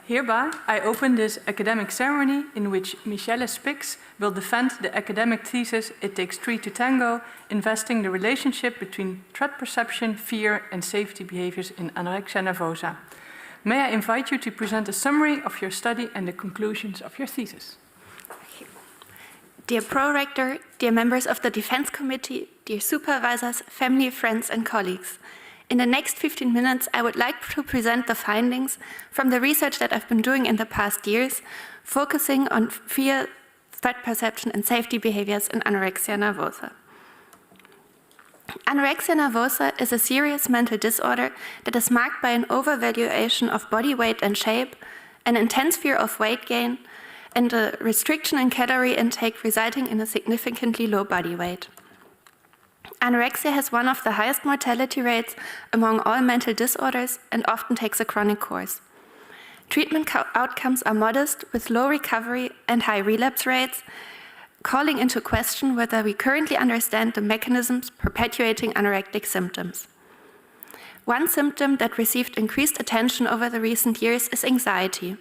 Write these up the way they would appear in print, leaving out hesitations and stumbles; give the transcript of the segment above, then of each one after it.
Hereby, I open this academic ceremony in which Michelle Spix will defend the academic thesis It Takes Three to Tango, investing the relationship between threat perception, fear, and safety behaviors in anorexia nervosa. May I invite you to present a summary of your study and the conclusions of your thesis? Dear Pro-Rector, dear members of the Defense Committee, dear supervisors, family, friends, and colleagues. In the next 15 minutes, I would like to present the findings from the research that I've been doing in the past years, focusing on fear, threat perception, and safety behaviors in anorexia nervosa. Anorexia nervosa is a serious mental disorder that is marked by an overvaluation of body weight and shape, an intense fear of weight gain, and a restriction in calorie intake resulting in a significantly low body weight. Anorexia has one of the highest mortality rates among all mental disorders and often takes a chronic course. Treatment outcomes are modest, with low recovery and high relapse rates, calling into question whether we currently understand the mechanisms perpetuating anorectic symptoms. One symptom that received increased attention over the recent years is anxiety.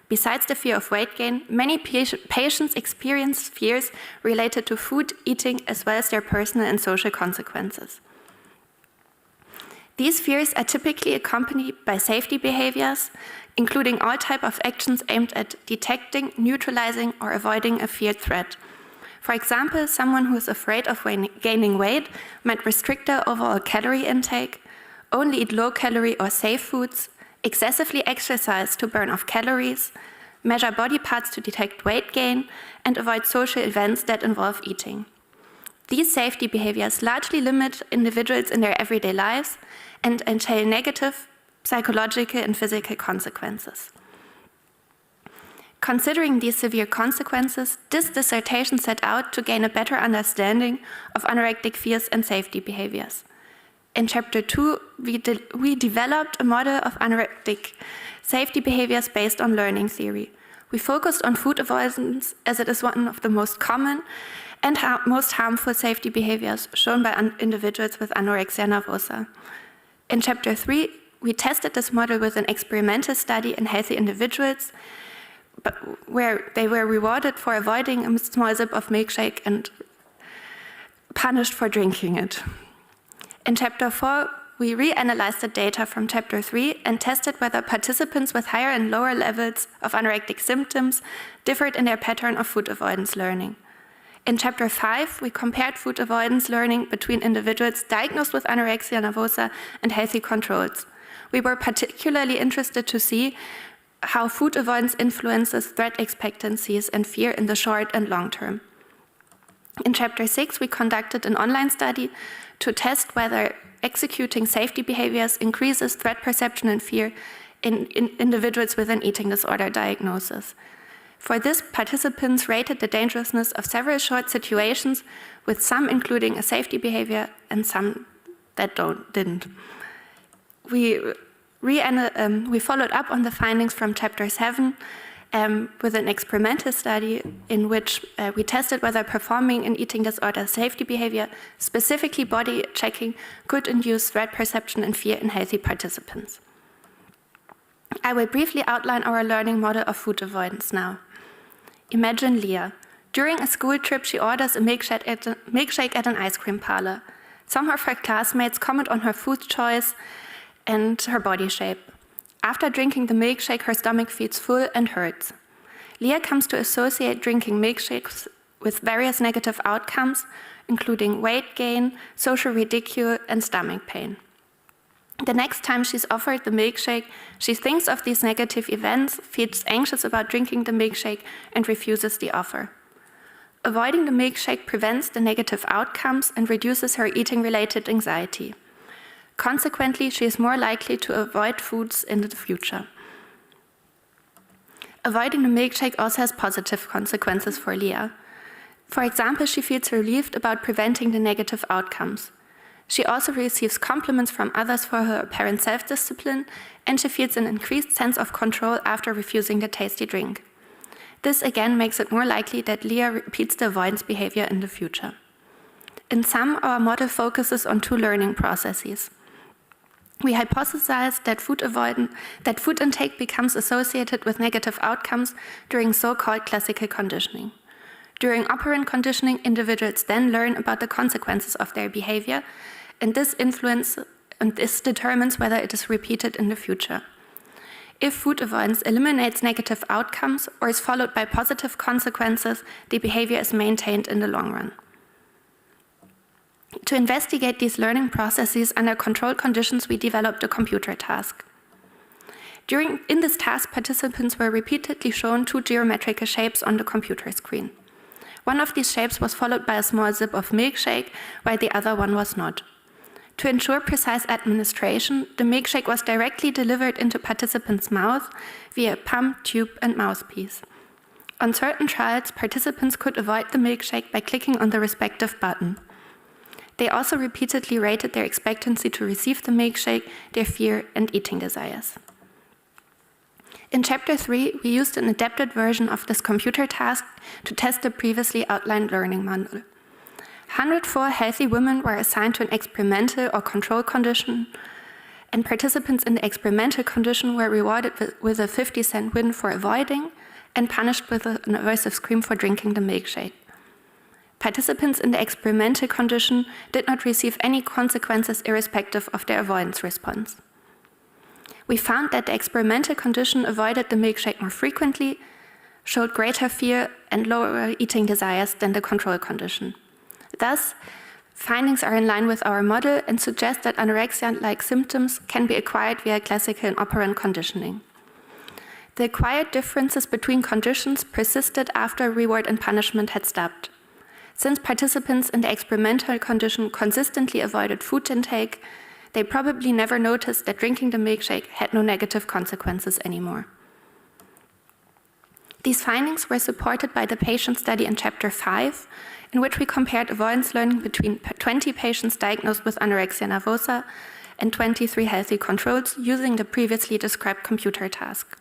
Besides the fear of weight gain, many patients experience fears related to food, eating, as well as their personal and social consequences. These fears are typically accompanied by safety behaviors, including all types of actions aimed at detecting, neutralizing, or avoiding a feared threat. For example, someone who is afraid of gaining weight might restrict their overall calorie intake, only eat low-calorie or safe foods, excessively exercise to burn off calories, measure body parts to detect weight gain, and avoid social events that involve eating. These safety behaviors largely limit individuals in their everyday lives and entail negative psychological and physical consequences. Considering these severe consequences, this dissertation set out to gain a better understanding of anorectic fears and safety behaviors. In Chapter 2, we developed a model of anorectic safety behaviors based on learning theory. We focused on food avoidance as it is one of the most common and most harmful safety behaviors shown by individuals with anorexia nervosa. In Chapter 3, we tested this model with an experimental study in healthy individuals, where they were rewarded for avoiding a small sip of milkshake and punished for drinking it. In Chapter 4, we reanalyzed the data from Chapter 3 and tested whether participants with higher and lower levels of anorectic symptoms differed in their pattern of food avoidance learning. In Chapter 5, we compared food avoidance learning between individuals diagnosed with anorexia nervosa and healthy controls. We were particularly interested to see how food avoidance influences threat expectancies and fear in the short and long term. In Chapter 6, we conducted an online study to test whether executing safety behaviors increases threat perception and fear in individuals with an eating disorder diagnosis. For this, participants rated the dangerousness of several short situations, with some including a safety behavior and some that didn't. We followed up on the findings from Chapter 7 with an experimental study in which we tested whether performing an eating disorder safety behavior, specifically body checking, could induce threat perception and fear in healthy participants. I will briefly outline our learning model of food avoidance now. Imagine Leah. During a school trip, she orders a milkshake at an ice cream parlor. Some of her classmates comment on her food choice and her body shape. After drinking the milkshake, her stomach feels full and hurts. Leah comes to associate drinking milkshakes with various negative outcomes, including weight gain, social ridicule, and stomach pain. The next time she's offered the milkshake, she thinks of these negative events, feels anxious about drinking the milkshake, and refuses the offer. Avoiding the milkshake prevents the negative outcomes and reduces her eating-related anxiety. Consequently, she is more likely to avoid foods in the future. Avoiding the milkshake also has positive consequences for Leah. For example, she feels relieved about preventing the negative outcomes. She also receives compliments from others for her apparent self-discipline, and she feels an increased sense of control after refusing the tasty drink. This again makes it more likely that Leah repeats the avoidance behavior in the future. In sum, our model focuses on two learning processes. we hypothesized that food intake becomes associated with negative outcomes during so-called classical conditioning. During operant conditioning, individuals then learn about the consequences of their behavior, and this determines whether it is repeated in the future. If food avoidance eliminates negative outcomes or is followed by positive consequences, the behavior is maintained in the long run. To investigate these learning processes under controlled conditions, we developed a computer task. In this task, participants were repeatedly shown two geometrical shapes on the computer screen. One of these shapes was followed by a small sip of milkshake, while the other one was not. To ensure precise administration, the milkshake was directly delivered into participants' mouth via pump, tube, and mouthpiece. On certain trials, participants could avoid the milkshake by clicking on the respective button. They also repeatedly rated their expectancy to receive the milkshake, their fear, and eating desires. In Chapter 3, we used an adapted version of this computer task to test the previously outlined learning model. 104 healthy women were assigned to an experimental or control condition, and participants in the experimental condition were rewarded with a 50-cent win for avoiding and punished with an aversive scream for drinking the milkshake. Participants in the experimental condition did not receive any consequences irrespective of their avoidance response. We found that the experimental condition avoided the milkshake more frequently, showed greater fear and lower eating desires than the control condition. Thus, findings are in line with our model and suggest that anorexia-like symptoms can be acquired via classical and operant conditioning. The acquired differences between conditions persisted after reward and punishment had stopped. Since participants in the experimental condition consistently avoided food intake, they probably never noticed that drinking the milkshake had no negative consequences anymore. These findings were supported by the patient study in Chapter 5, in which we compared avoidance learning between 20 patients diagnosed with anorexia nervosa and 23 healthy controls using the previously described computer task.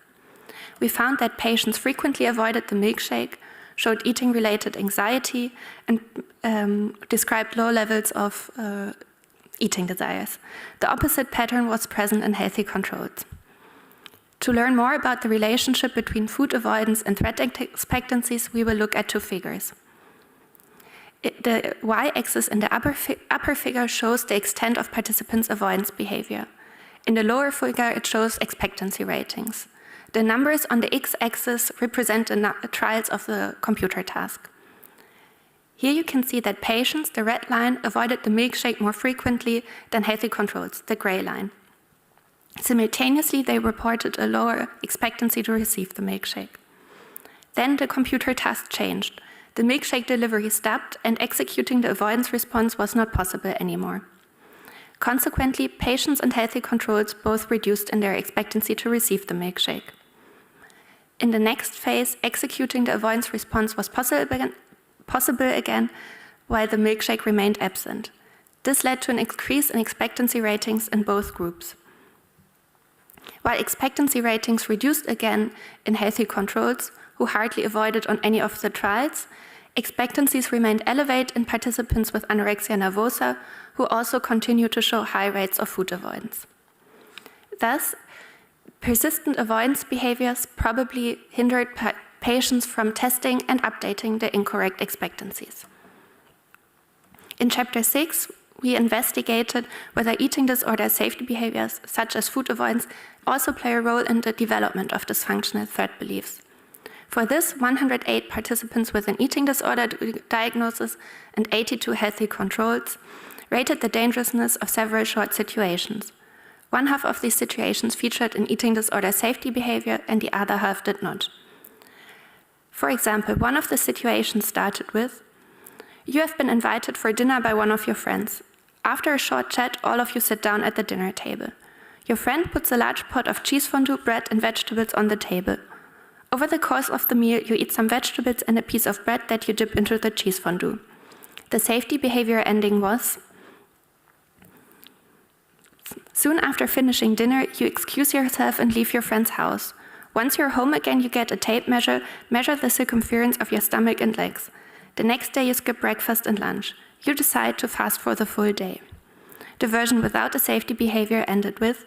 We found that patients frequently avoided the milkshake, showed eating-related anxiety, and described low levels of eating desires. The opposite pattern was present in healthy controls. To learn more about the relationship between food avoidance and threat expectancies, we will look at two figures. The y-axis in the upper figure shows the extent of participants' avoidance behavior. In the lower figure, it shows expectancy ratings. The numbers on the x-axis represent the trials of the computer task. Here you can see that patients, the red line, avoided the milkshake more frequently than healthy controls, the gray line. Simultaneously, they reported a lower expectancy to receive the milkshake. Then the computer task changed. The milkshake delivery stopped, and executing the avoidance response was not possible anymore. Consequently, patients and healthy controls both reduced in their expectancy to receive the milkshake. In the next phase, executing the avoidance response was possible again, while the milkshake remained absent. This led to an increase in expectancy ratings in both groups. While expectancy ratings reduced again in healthy controls, who hardly avoided on any of the trials, expectancies remained elevated in participants with anorexia nervosa, who also continued to show high rates of food avoidance. Thus, persistent avoidance behaviors probably hindered patients from testing and updating the incorrect expectancies. In Chapter 6, we investigated whether eating disorder safety behaviors, such as food avoidance, also play a role in the development of dysfunctional threat beliefs. For this, 108 participants with an eating disorder diagnosis and 82 healthy controls rated the dangerousness of several short situations. One half of these situations featured an eating disorder safety behavior and the other half did not. For example, one of the situations started with, "You have been invited for dinner by one of your friends. After a short chat, all of you sit down at the dinner table. Your friend puts a large pot of cheese fondue, bread, and vegetables on the table. Over the course of the meal, you eat some vegetables and a piece of bread that you dip into the cheese fondue. The safety behavior ending was, soon after finishing dinner, you excuse yourself and leave your friend's house. Once you're home again, you get a tape measure, measure the circumference of your stomach and legs. The next day, you skip breakfast and lunch. You decide to fast for the full day. The version without a safety behavior ended with,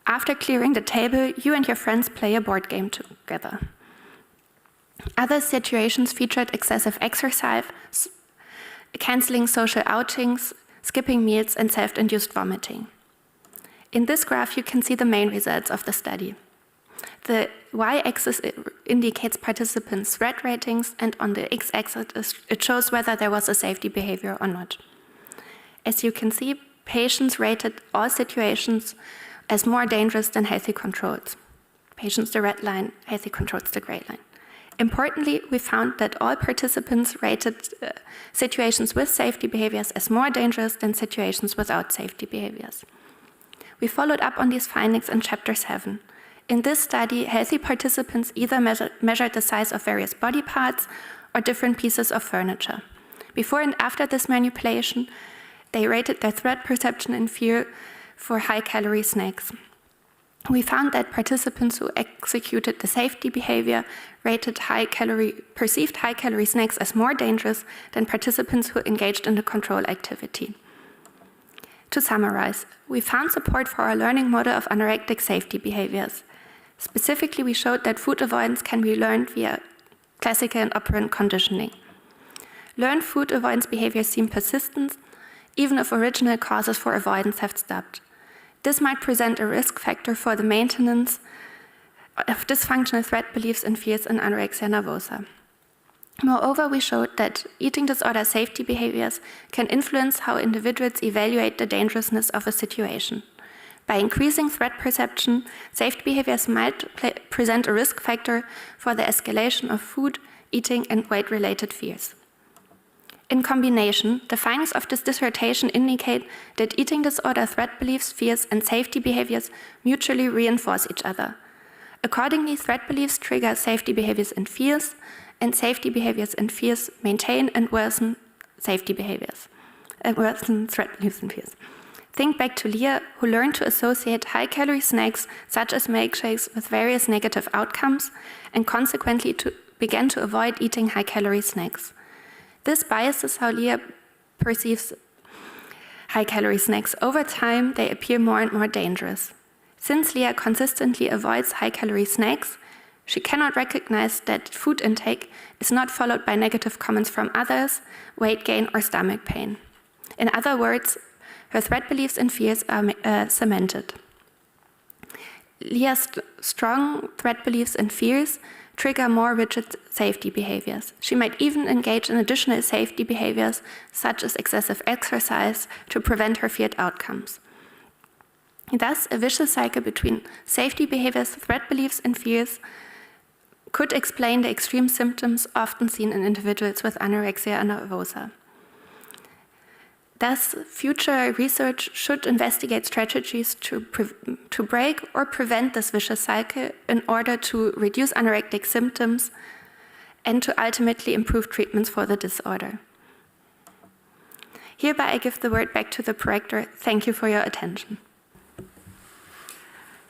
after clearing the table, you and your friends play a board game together. Other situations featured excessive exercise, canceling social outings, skipping meals, and self-induced vomiting. In this graph, you can see the main results of the study. The y-axis indicates participants' threat ratings, and on the x-axis it shows whether there was a safety behavior or not. As you can see, patients rated all situations as more dangerous than healthy controls. Patients, the red line, healthy controls, the gray line. Importantly, we found that all participants rated situations with safety behaviors as more dangerous than situations without safety behaviors. We followed up on these findings in Chapter 7. In this study, healthy participants either measured the size of various body parts or different pieces of furniture. Before and after this manipulation, they rated their threat perception and fear for high-calorie snacks. We found that participants who executed the safety behavior rated perceived high-calorie snacks as more dangerous than participants who engaged in the control activity. To summarize, we found support for our learning model of anorectic safety behaviors. Specifically, we showed that food avoidance can be learned via classical and operant conditioning. Learned food avoidance behaviors seem persistent, even if original causes for avoidance have stopped. This might present a risk factor for the maintenance of dysfunctional threat beliefs and fears in anorexia nervosa. Moreover, we showed that eating disorder safety behaviors can influence how individuals evaluate the dangerousness of a situation. By increasing threat perception, safety behaviors might present a risk factor for the escalation of food, eating, and weight-related fears. In combination, the findings of this dissertation indicate that eating disorder threat beliefs, fears, and safety behaviors mutually reinforce each other. Accordingly, threat beliefs trigger safety behaviors and fears, and safety behaviors and fears maintain and worsen safety behaviors, worsen threat beliefs and fears. Think back to Leah, who learned to associate high-calorie snacks, such as milkshakes, with various negative outcomes, and consequently began to avoid eating high-calorie snacks. This biases how Leah perceives high-calorie snacks. Over time, they appear more and more dangerous. Since Leah consistently avoids high-calorie snacks, she cannot recognize that food intake is not followed by negative comments from others, weight gain, or stomach pain. In other words, her threat beliefs and fears are cemented. Leah's strong threat beliefs and fears trigger more rigid safety behaviors. She might even engage in additional safety behaviors, such as excessive exercise, to prevent her feared outcomes. Thus, a vicious cycle between safety behaviors, threat beliefs, and fears could explain the extreme symptoms often seen in individuals with anorexia nervosa. Thus, future research should investigate strategies to break or prevent this vicious cycle in order to reduce anorectic symptoms and to ultimately improve treatments for the disorder. Hereby, I give the word back to the prorector. Thank you for your attention.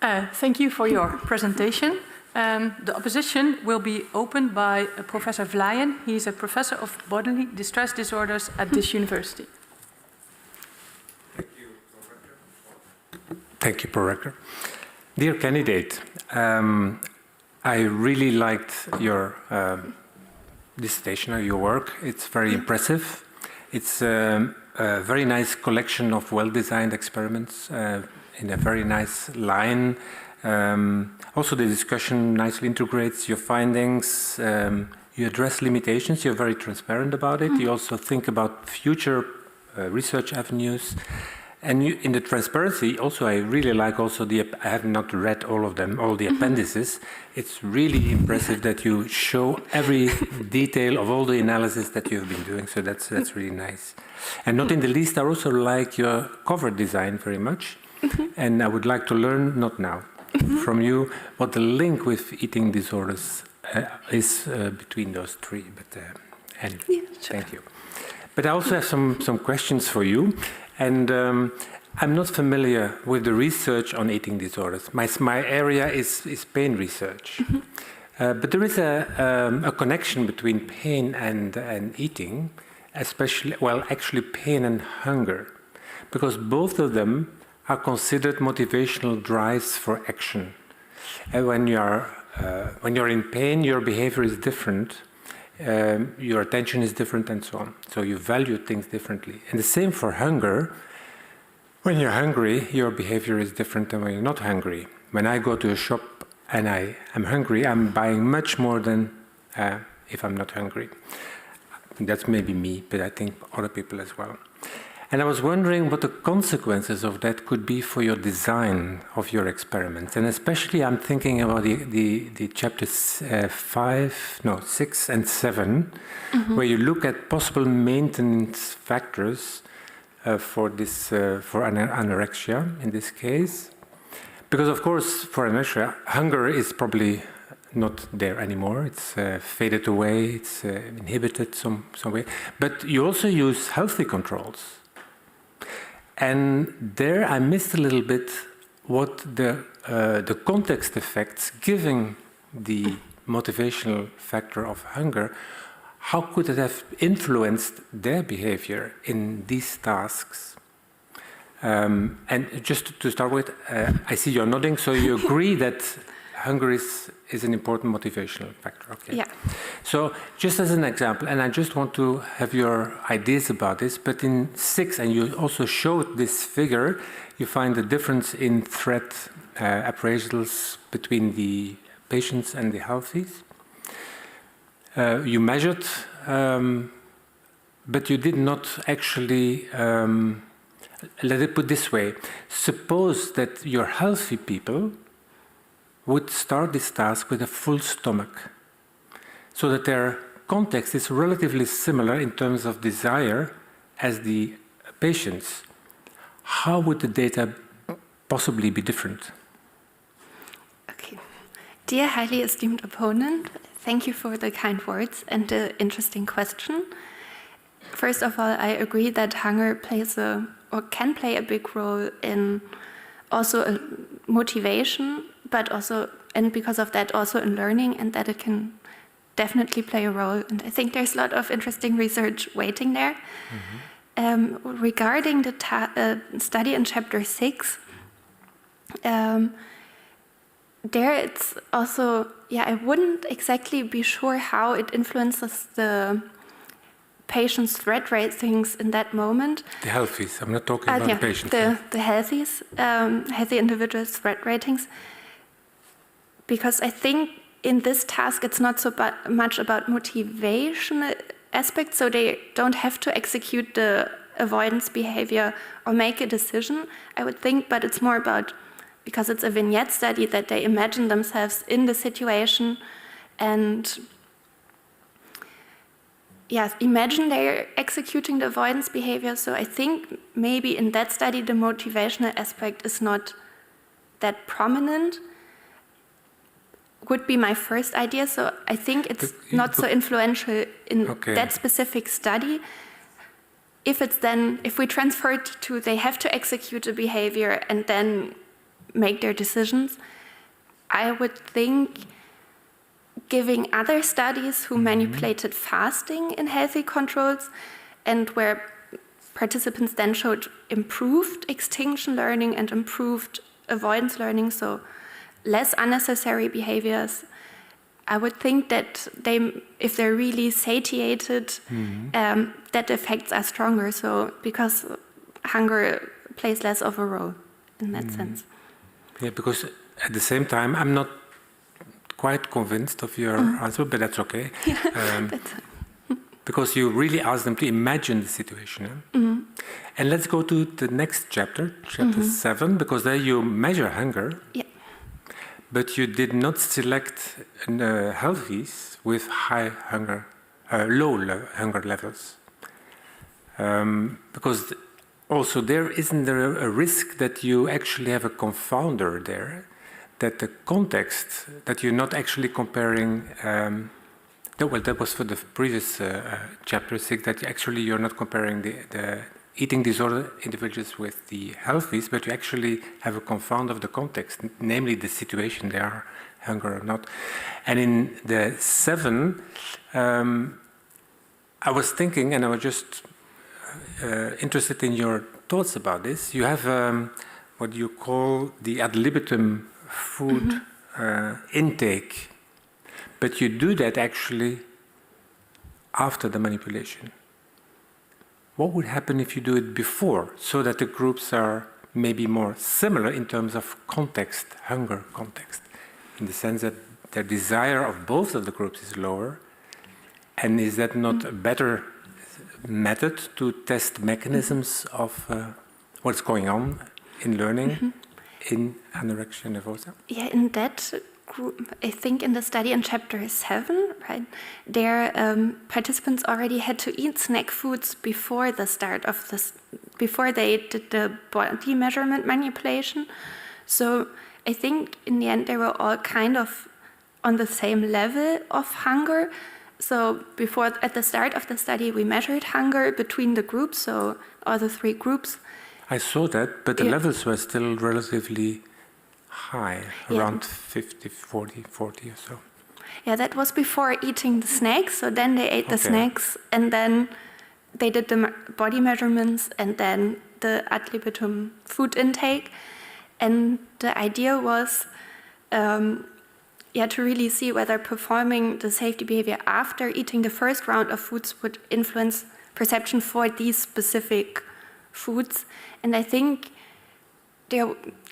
Thank you for your presentation. The opposition will be opened by Professor Vlayen. He is a professor of bodily distress disorders at this university. Thank you, Prorector. Dear candidate, I really liked your dissertation or your work. It's very impressive. It's a very nice collection of well-designed experiments in a very nice line. Also, the discussion nicely integrates your findings. You address limitations. You're very transparent about it. You also think about future research avenues. And in the transparency, also, I really like also I have not read all of them, all the appendices. It's really impressive that you show every detail of all the analysis that you've been doing. So that's really nice. And not in the least, I also like your cover design very much. And I would like to learn, not now, from you, what the link with eating disorders is between those three. But anyway, yeah, sure. Thank you. But I also have some questions for you. And I'm not familiar with the research on eating disorders. My area is pain research. But there is a connection between pain and eating, especially, well, actually pain and hunger. because both of them are considered motivational drives for action. And when you're in pain, your behavior is different, your attention is different, and so on. So you value things differently. And the same for hunger. When you're hungry, your behavior is different than when you're not hungry. When I go to a shop and I am hungry, I'm buying much more than if I'm not hungry. That's maybe me, but I think other people as well. And I was wondering what the consequences of that could be for your design of your experiments. And especially I'm thinking about the chapters 6 and 7, where you look at possible maintenance factors for anorexia in this case. Because of course, for anorexia, hunger is probably not there anymore. It's faded away, it's inhibited some way. But you also use healthy controls. And there I missed a little bit what the context effects, giving the motivational factor of hunger, how could it have influenced their behavior in these tasks? And just to start with, I see you're nodding, so you agree that hunger is an important motivational factor. Okay. Yeah. So just as an example, and I just want to have your ideas about this, but in 6, and you also showed this figure, you find the difference in threat appraisals between the patients and the healthies. You measured, but you did not actually, let it put this way, suppose that your healthy people would start this task with a full stomach, so that their context is relatively similar in terms of desire as the patients. How would the data possibly be different? Okay. Dear highly esteemed opponent, thank you for the kind words and the interesting question. First of all, I agree that hunger can play a big role in also motivation, but also, and because of that, also in learning, and that it can definitely play a role. And I think there's a lot of interesting research waiting there. Regarding the study in chapter 6, there it's also, I wouldn't exactly be sure how it influences the patients' threat ratings in that moment. The healthies, I'm not talking about the patients. The healthies, healthy individuals' threat ratings. Because I think in this task it's not so much about motivation aspects, so they don't have to execute the avoidance behavior or make a decision, I would think, but it's more about, because it's a vignette study, that they imagine themselves in the situation and imagine they're executing the avoidance behavior. So I think maybe in that study the motivational aspect is not that prominent, would be my first idea. So I think it's not so influential in that specific study. If we transfer it to they have to execute a behavior and then make their decisions, I would think giving other studies who manipulated fasting in healthy controls and where participants then showed improved extinction learning and improved avoidance learning, so less unnecessary behaviors, I would think that if they're really satiated, that effects are stronger. So because hunger plays less of a role in that sense. Yeah, because at the same time, I'm not quite convinced of your answer, but that's okay. Because you really ask them to imagine the situation. And let's go to the next chapter, chapter 7, because there you measure hunger. Yeah. But you did not select healthies with high hunger, low hunger levels. Because also isn't there a risk that you actually have a confounder there, that the context, that you're not actually comparing, that was for the previous chapter 6, that actually you're not comparing the eating disorder individuals with the healthies, but you actually have a confound of the context, namely the situation they are, hunger or not. And in the 7, I was thinking, and I was just interested in your thoughts about this. You have what you call the ad libitum food intake, but you do that actually after the manipulation. What would happen if you do it before, so that the groups are maybe more similar in terms of context, hunger context, in the sense that the desire of both of the groups is lower? And is that not a better method to test mechanisms of what's going on in learning in anorexia nervosa? Yeah, in that group, I think in the study in chapter 7, right, there participants already had to eat snack foods before the start of this, before they did the body measurement manipulation. So I think in the end they were all kind of on the same level of hunger. So before, at the start of the study, we measured hunger between the groups, so all the 3 groups. I saw that, but the levels were still relatively high, around 50, 40 or so. Yeah, that was before eating the snacks. So then they ate the snacks, and then they did the body measurements, and then the ad libitum food intake. And the idea was to really see whether performing the safety behavior after eating the first round of foods would influence perception for these specific foods. And I think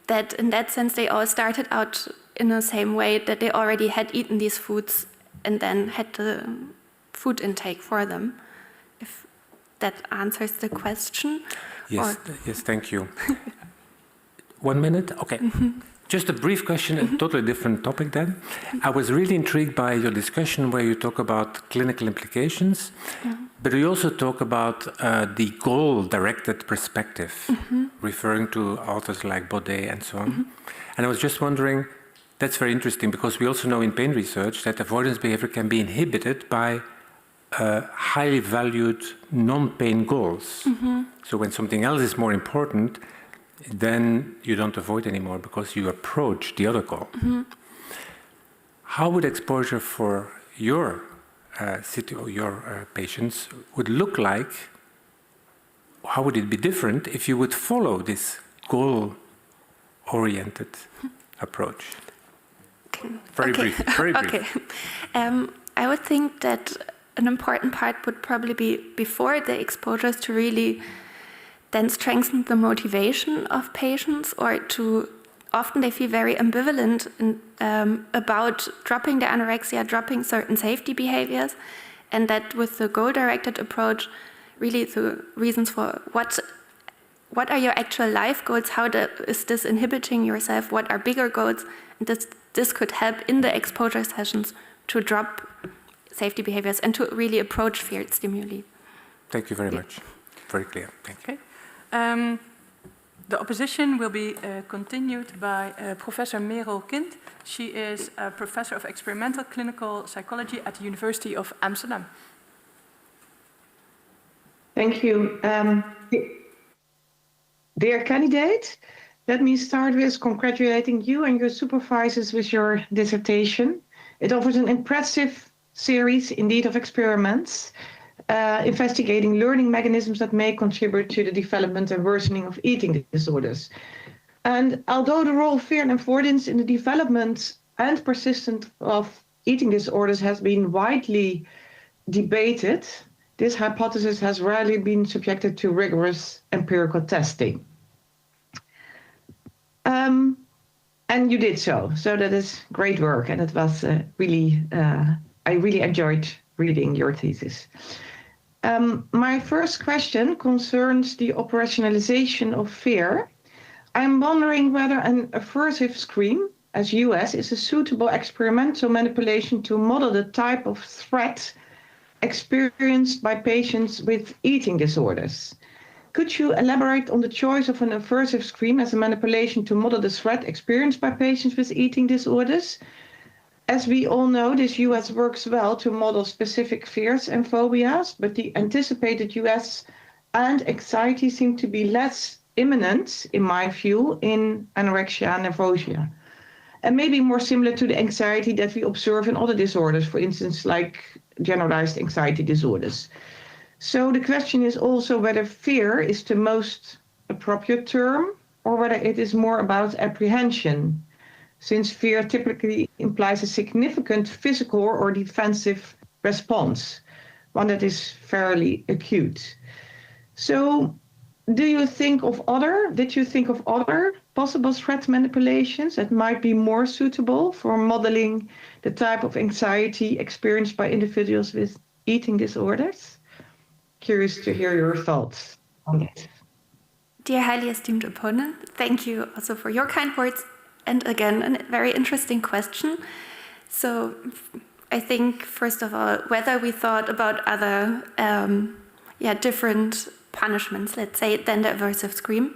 that in that sense they all started out in the same way, that they already had eaten these foods and then had the food intake for them. If that answers the question. Yes, yes, thank you. 1 minute? Okay. Just a brief question, a totally different topic then. I was really intrigued by your discussion where you talk about clinical implications, but you also talk about the goal-directed perspective, referring to authors like Baudet and so on. And I was just wondering, that's very interesting, because we also know in pain research that avoidance behavior can be inhibited by highly valued non-pain goals. So when something else is more important, then you don't avoid anymore because you approach the other goal. How would exposure for your patients would look like? How would it be different if you would follow this goal-oriented approach? Very brief. Okay. I would think that an important part would probably be before the exposures to really then strengthen the motivation of patients, or to often they feel very ambivalent about dropping the anorexia, dropping certain safety behaviors, and that with the goal-directed approach, really the reasons for what are your actual life goals, how is this inhibiting yourself, what are bigger goals, and this could help in the exposure sessions to drop safety behaviors and to really approach feared stimuli. Thank you very much. Very clear. Thank you. Okay. The opposition will be continued by Professor Merel Kind. She is a professor of experimental clinical psychology at the University of Amsterdam. Thank you. Dear candidate, let me start with congratulating you and your supervisors with your dissertation. It offers an impressive series, indeed, of experiments investigating learning mechanisms that may contribute to the development and worsening of eating disorders. And although the role of fear and avoidance in the development and persistence of eating disorders has been widely debated, this hypothesis has rarely been subjected to rigorous empirical testing. And you did so that is great work, and it was I really enjoyed reading your thesis. My first question concerns the operationalization of fear. I'm wondering whether an aversive scream, as US, is a suitable experimental manipulation to model the type of threat experienced by patients with eating disorders. Could you elaborate on the choice of an aversive scream as a manipulation to model the threat experienced by patients with eating disorders? As we all know, this US works well to model specific fears and phobias, but the anticipated US and anxiety seem to be less imminent, in my view, in anorexia nervosa, and maybe more similar to the anxiety that we observe in other disorders, for instance, like generalized anxiety disorders. So the question is also whether fear is the most appropriate term, or whether it is more about apprehension, since fear typically implies a significant physical or defensive response, one that is fairly acute. So did you think of other possible threat manipulations that might be more suitable for modeling the type of anxiety experienced by individuals with eating disorders? Curious to hear your thoughts on this. Dear highly esteemed opponent, thank you also for your kind words. And again, a very interesting question. So I think, first of all, whether we thought about other different punishments, let's say, than the aversive scream.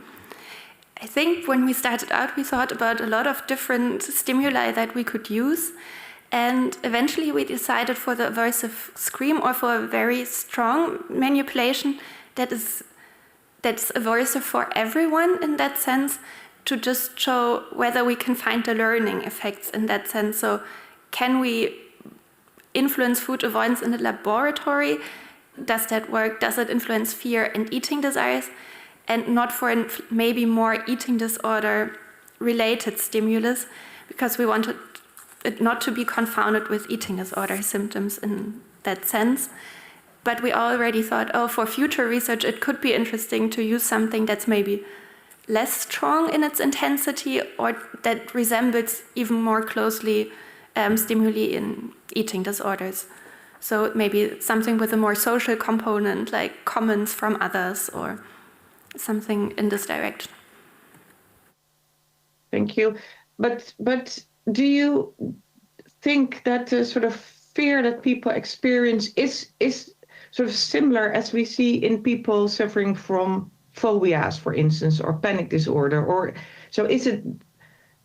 I think when we started out, we thought about a lot of different stimuli that we could use. And eventually we decided for the aversive scream, or for a very strong manipulation that's aversive for everyone in that sense, to just show whether we can find the learning effects in that sense. So can we influence food avoidance in the laboratory? Does that work? Does it influence fear and eating desires? And not for maybe more eating disorder related stimulus, because we wanted it not to be confounded with eating disorder symptoms in that sense. But we already thought, for future research, it could be interesting to use something that's maybe less strong in its intensity, or that resembles even more closely stimuli in eating disorders. So maybe something with a more social component, like comments from others or something in this direction. Thank you. But do you think that the sort of fear that people experience is sort of similar as we see in people suffering from phobias, for instance, or panic disorder? Or so is it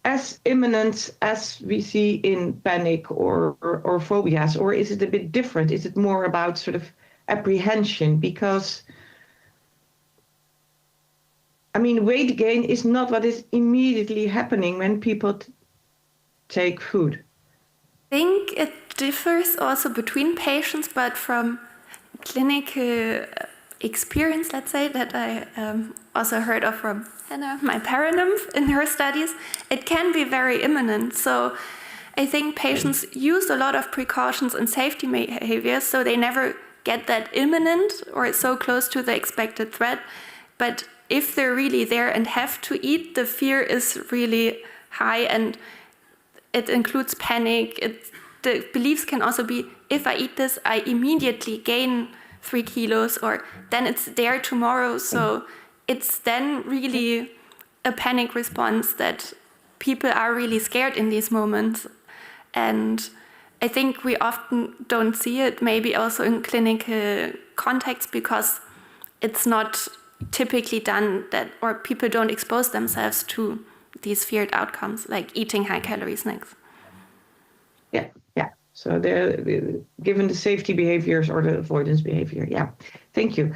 as imminent as we see in panic or phobias, or is it a bit different? Is it more about sort of apprehension? Because I mean, weight gain is not what is immediately happening when people take food. I think it differs also between patients, but from clinical experience, let's say, that I also heard of from Hannah, my paranymph, in her studies, it can be very imminent. So I think patients use a lot of precautions and safety behaviors, so they never get that imminent or so close to the expected threat. But if they're really there and have to eat, the fear is really high, and it includes panic. The beliefs can also be, if I eat this, I immediately gain 3 kilos, or then it's there tomorrow. So it's then really a panic response that people are really scared in these moments. And I think we often don't see it, maybe also in clinical contexts, because it's not typically done that, or people don't expose themselves to these feared outcomes, like eating high-calorie snacks. Yeah. So they're given the safety behaviors or the avoidance behavior. Yeah, thank you.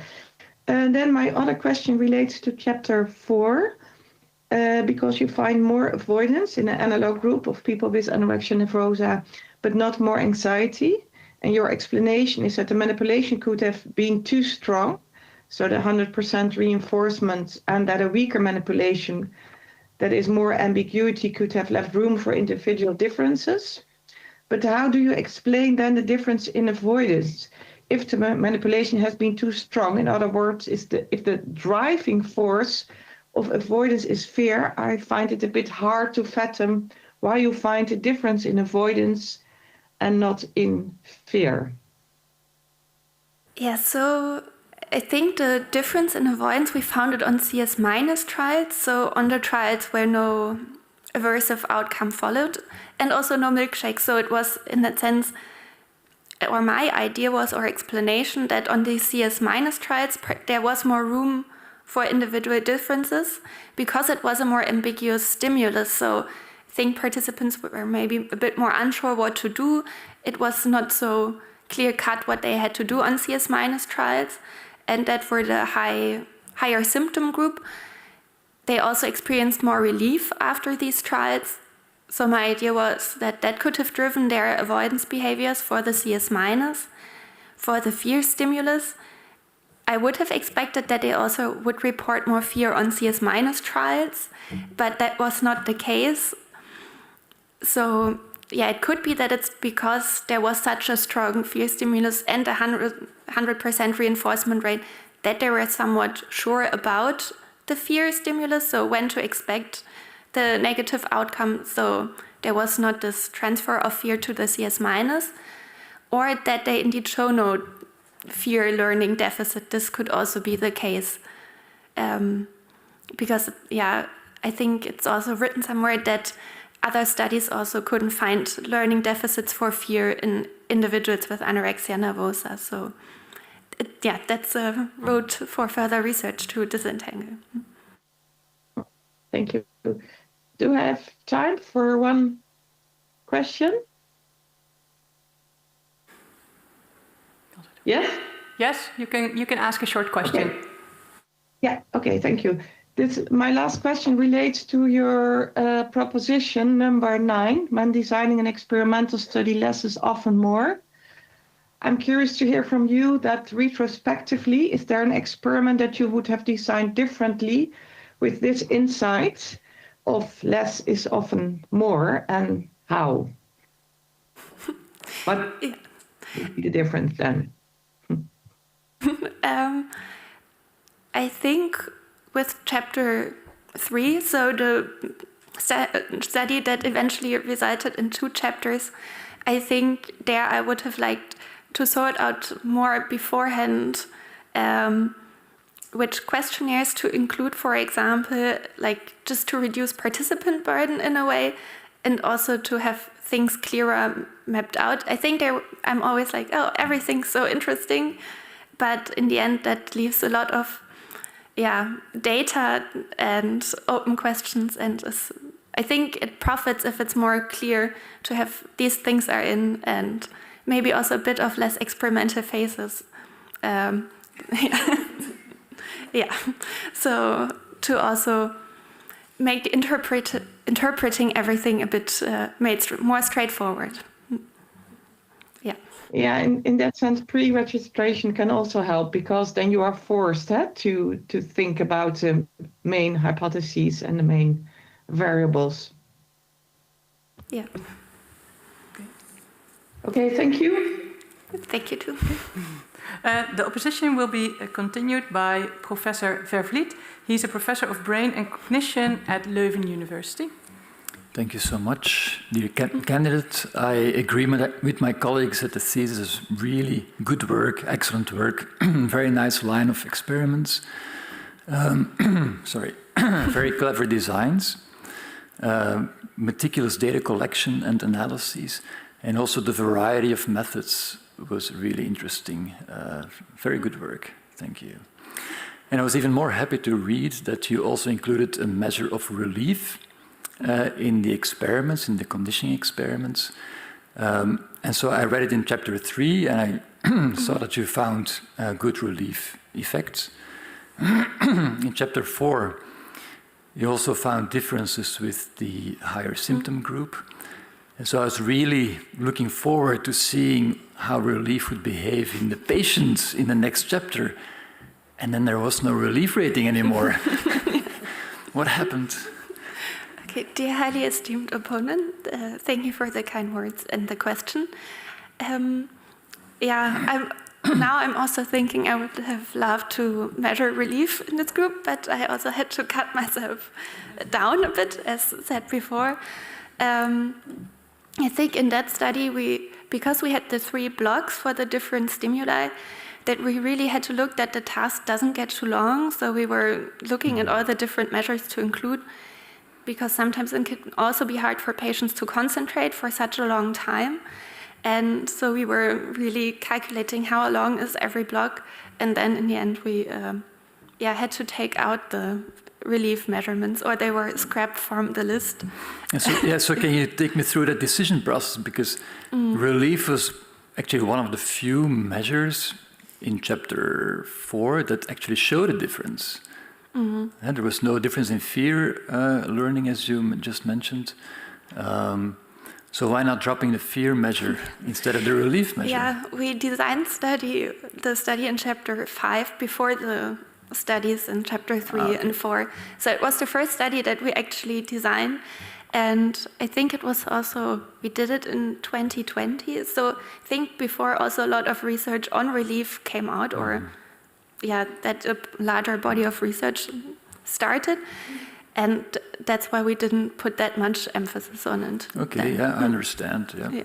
And then my other question relates to chapter 4, because you find more avoidance in an analog group of people with anorexia nervosa, but not more anxiety. And your explanation is that the manipulation could have been too strong, so the 100% reinforcement, and that a weaker manipulation that is more ambiguity could have left room for individual differences. But how do you explain then the difference in avoidance if the manipulation has been too strong? In other words, if the driving force of avoidance is fear, I find it a bit hard to fathom why you find a difference in avoidance and not in fear. Yeah, so I think the difference in avoidance, we found it on CS- trials, so on the trials where no aversive outcome followed, and also no milkshake. So it was, in that sense, or my idea was, or explanation, that on the CS- trials, there was more room for individual differences because it was a more ambiguous stimulus. So I think participants were maybe a bit more unsure what to do. It was not so clear-cut what they had to do on CS- trials, and that for the higher symptom group, they also experienced more relief after these trials. So my idea was that that could have driven their avoidance behaviors for the CS-. For the fear stimulus, I would have expected that they also would report more fear on CS minus trials, but that was not the case. So yeah, it could be that it's because there was such a strong fear stimulus and a 100% reinforcement rate that they were somewhat sure about the fear stimulus, so when to expect the negative outcome. So there was not this transfer of fear to the CS minus, or that they indeed show no fear learning deficit. This could also be the case. Because, yeah, I think it's also written somewhere that other studies also couldn't find learning deficits for fear in individuals with anorexia nervosa. So, yeah, that's a road for further research to disentangle. Thank you. Do I have time for one question? Yes? Yes, you can ask a short question. Okay. Yeah, okay, thank you. My last question relates to your proposition number 9, when designing an experimental study, less is often more. I'm curious to hear from you that retrospectively, is there an experiment that you would have designed differently with this insight of less is often more, and how? What would be the difference then? I think with chapter 3, so the study that eventually resulted in 2 chapters, I think there I would have liked to sort out more beforehand which questionnaires to include, for example, like just to reduce participant burden in a way, and also to have things clearer mapped out. I think I'm always like, oh, everything's so interesting, but in the end that leaves a lot of data and open questions, and I think it profits if it's more clear to have these things are in, and maybe also a bit of less experimental phases. So to also make interpreting everything a bit made more straightforward. Yeah, in that sense, pre-registration can also help, because then you are forced to think about the main hypotheses and the main variables. Yeah. Okay, thank you. Thank you too. The opposition will be continued by Professor Vervliet. He's a professor of brain and cognition at Leuven University. Thank you so much, dear candidate. I agree with my colleagues that the thesis is really good work, excellent work, very nice line of experiments, very clever designs, meticulous data collection and analyses, and also the variety of methods was really interesting. Very good work, thank you. And I was even more happy to read that you also included a measure of relief in the experiments, in the conditioning experiments. And so I read it in chapter 3, and I saw that you found good relief effects. In chapter 4, you also found differences with the higher symptom group. And so I was really looking forward to seeing how relief would behave in the patients in the next chapter. And then there was no relief rating anymore. What happened? Okay, dear highly esteemed opponent, thank you for the kind words and the question. I'm also thinking I would have loved to measure relief in this group, but I also had to cut myself down a bit, as said before. I think in that study, because we had the 3 blocks for the different stimuli, that we really had to look that the task doesn't get too long. So we were looking at all the different measures to include, because sometimes it can also be hard for patients to concentrate for such a long time. And so we were really calculating how long is every block. And then in the end, we had to take out the relief measurements, or they were scrapped from the list. So can you take me through that decision process? Because relief was actually one of the few measures in chapter 4 that actually showed a difference. And there was no difference in fear learning, as you just mentioned. So why not dropping the fear measure instead of the relief measure? Yeah, we designed the study in chapter 5 before the studies in chapter 3 and 4. So it was the first study that we actually designed. And I think it was also, we did it in 2020. So I think before also a lot of research on relief came out, or that a larger body of research started. And that's why we didn't put that much emphasis on it. Okay, yeah, I understand. Yeah.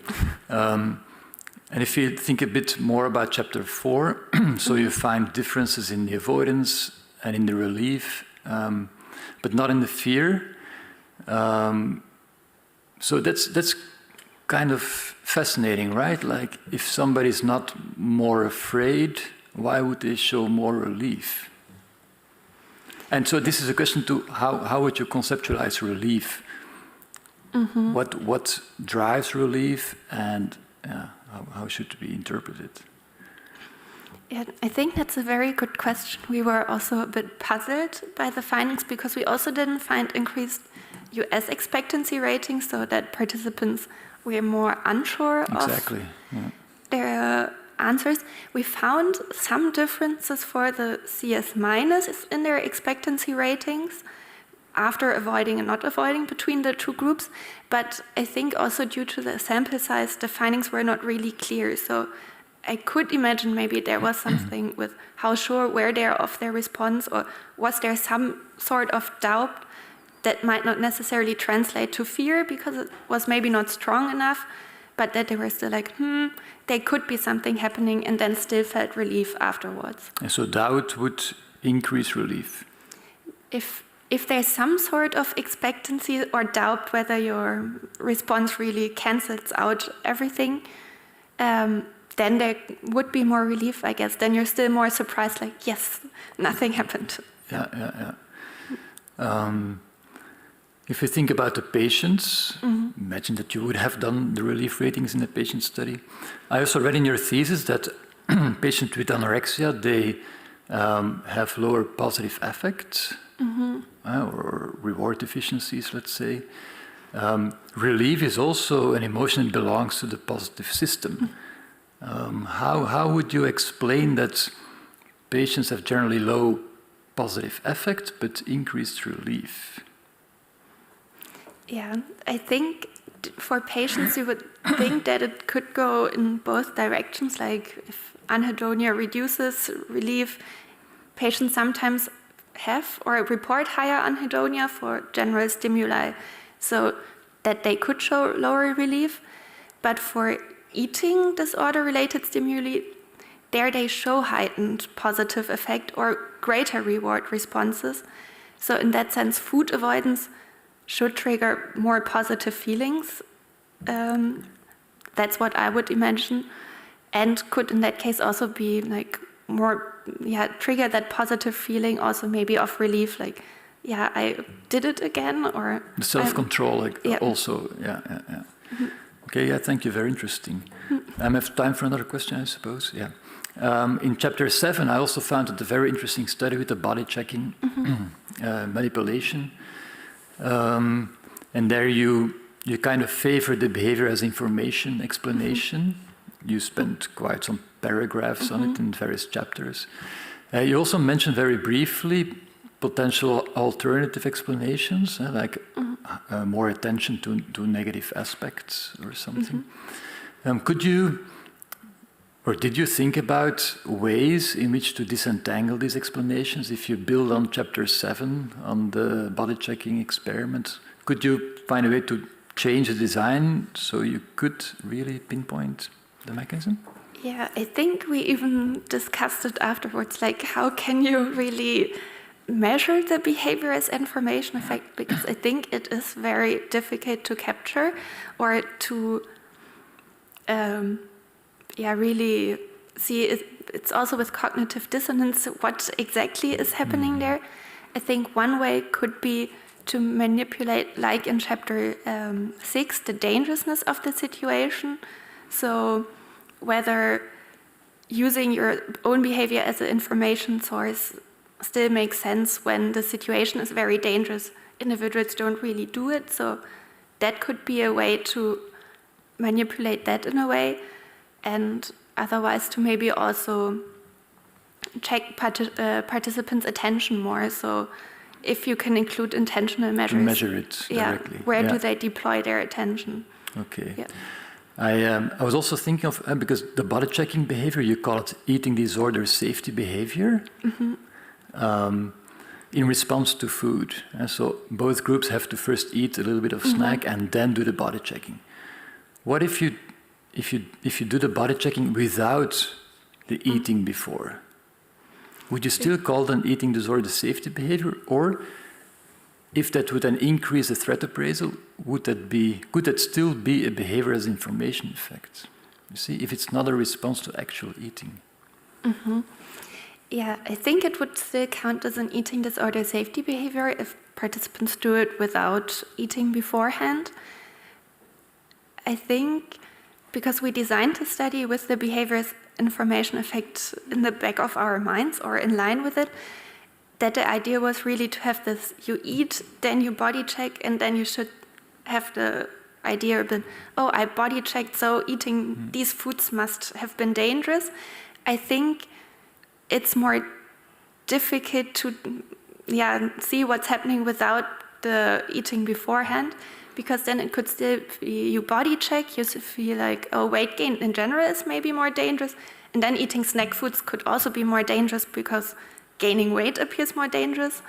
And if you think a bit more about chapter 4, so you find differences in the avoidance and in the relief, but not in the fear. So that's kind of fascinating, right? Like, if somebody's not more afraid, why would they show more relief? And so this is a question to how would you conceptualize relief? Mm-hmm. What drives relief, and how should it be interpreted? Yeah, I think that's a very good question. We were also a bit puzzled by the findings because we also didn't find increased US expectancy ratings, so that participants were more unsure of their answers. We found some differences for the CS- in their expectancy ratings after avoiding and not avoiding between the two groups, but I think also due to the sample size, the findings were not really clear. So I could imagine maybe there was something with how sure were they of their response, or was there some sort of doubt that might not necessarily translate to fear because it was maybe not strong enough, but that they were still like, there could be something happening, and then still felt relief afterwards. And so doubt would increase relief? If there's some sort of expectancy or doubt whether your response really cancels out everything, then there would be more relief, I guess. Then you're still more surprised, like, yes, nothing happened. Yeah. If you think about the patients, imagine that you would have done the relief ratings in the patient study. I also read in your thesis that patients with anorexia, they have lower positive affect, or reward deficiencies, let's say. Relief is also an emotion that belongs to the positive system. How would you explain that patients have generally low positive affect but increased relief? Yeah, I think for patients you would think that it could go in both directions, like if anhedonia reduces relief, patients sometimes have or report higher anhedonia for general stimuli, so that they could show lower relief. But for eating disorder-related stimuli, there they show heightened positive effect or greater reward responses. So in that sense, food avoidance should trigger more positive feelings. That's what I would imagine, and could in that case also be like more, trigger that positive feeling also maybe of relief, like, I did it again, or the self-control also. Mm-hmm. Okay, thank you, very interesting. I have time for another question, I suppose. In chapter 7, I also found it a very interesting study with the body checking manipulation. And there you kind of favor the behavior as information explanation. You spent quite some paragraphs on it in various chapters. You also mentioned very briefly potential alternative explanations, like more attention to negative aspects or something. Could you, or did you think about ways in which to disentangle these explanations? If you build on chapter 7, on the body checking experiment, could you find a way to change the design so you could really pinpoint the mechanism? Yeah, I think we even discussed it afterwards, like how can you really measure the behavior as information effect, because I think it is very difficult to capture or to really see. It's also with cognitive dissonance what exactly is happening there. I think one way could be to manipulate, like in chapter 6, the dangerousness of the situation. So whether using your own behavior as an information source still makes sense when the situation is very dangerous. Individuals don't really do it, so that could be a way to manipulate that in a way, and otherwise to maybe also check participants' attention more. So if you can include intentional measures. Measure it directly. Where do they deploy their attention? Okay. Yeah. I was also thinking of, because the body checking behavior, you call it eating disorder safety behavior, in response to food. And so both groups have to first eat a little bit of snack and then do the body checking. What if you do the body checking without the eating before? Would you still call that eating disorder safety behavior? Or if that would then increase the threat appraisal, could that still be a behavior as information effect? You see, if it's not a response to actual eating. Yeah, I think it would still count as an eating disorder safety behavior if participants do it without eating beforehand. I think because we designed the study with the behavior's information effect in the back of our minds or in line with it, that the idea was really to have this, you eat, then you body check, and then you should have the idea of, oh, I body checked, so eating these foods must have been dangerous. I think it's more difficult to see what's happening without the eating beforehand, because then it could still be you body check, you feel like, oh, weight gain in general is maybe more dangerous, and then eating snack foods could also be more dangerous because gaining weight appears more dangerous.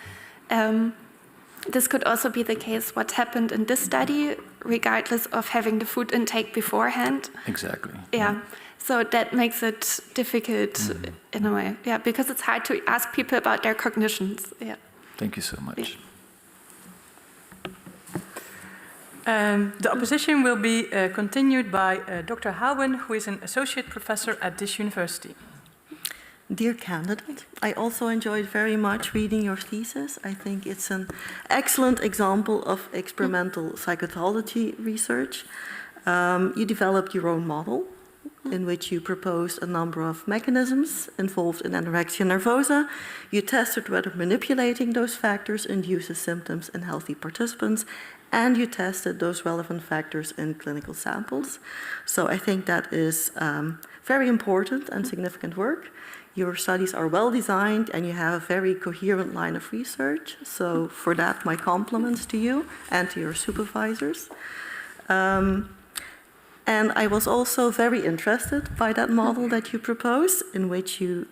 This could also be the case what happened in this study, regardless of having the food intake beforehand. Exactly. Yeah. So that makes it difficult in a way. Yeah, because it's hard to ask people about their cognitions. Yeah. Thank you so much. The opposition will be continued by Dr. Houwen, who is an associate professor at this university. Dear candidate, I also enjoyed very much reading your thesis. I think it's an excellent example of experimental psychopathology research. You developed your own model in which you proposed a number of mechanisms involved in anorexia nervosa. You tested whether manipulating those factors induces symptoms in healthy participants, and you tested those relevant factors in clinical samples. So I think that is very important and significant work. Your studies are well designed and you have a very coherent line of research. So for that, my compliments to you and to your supervisors. And I was also very interested by that model that you propose, in which you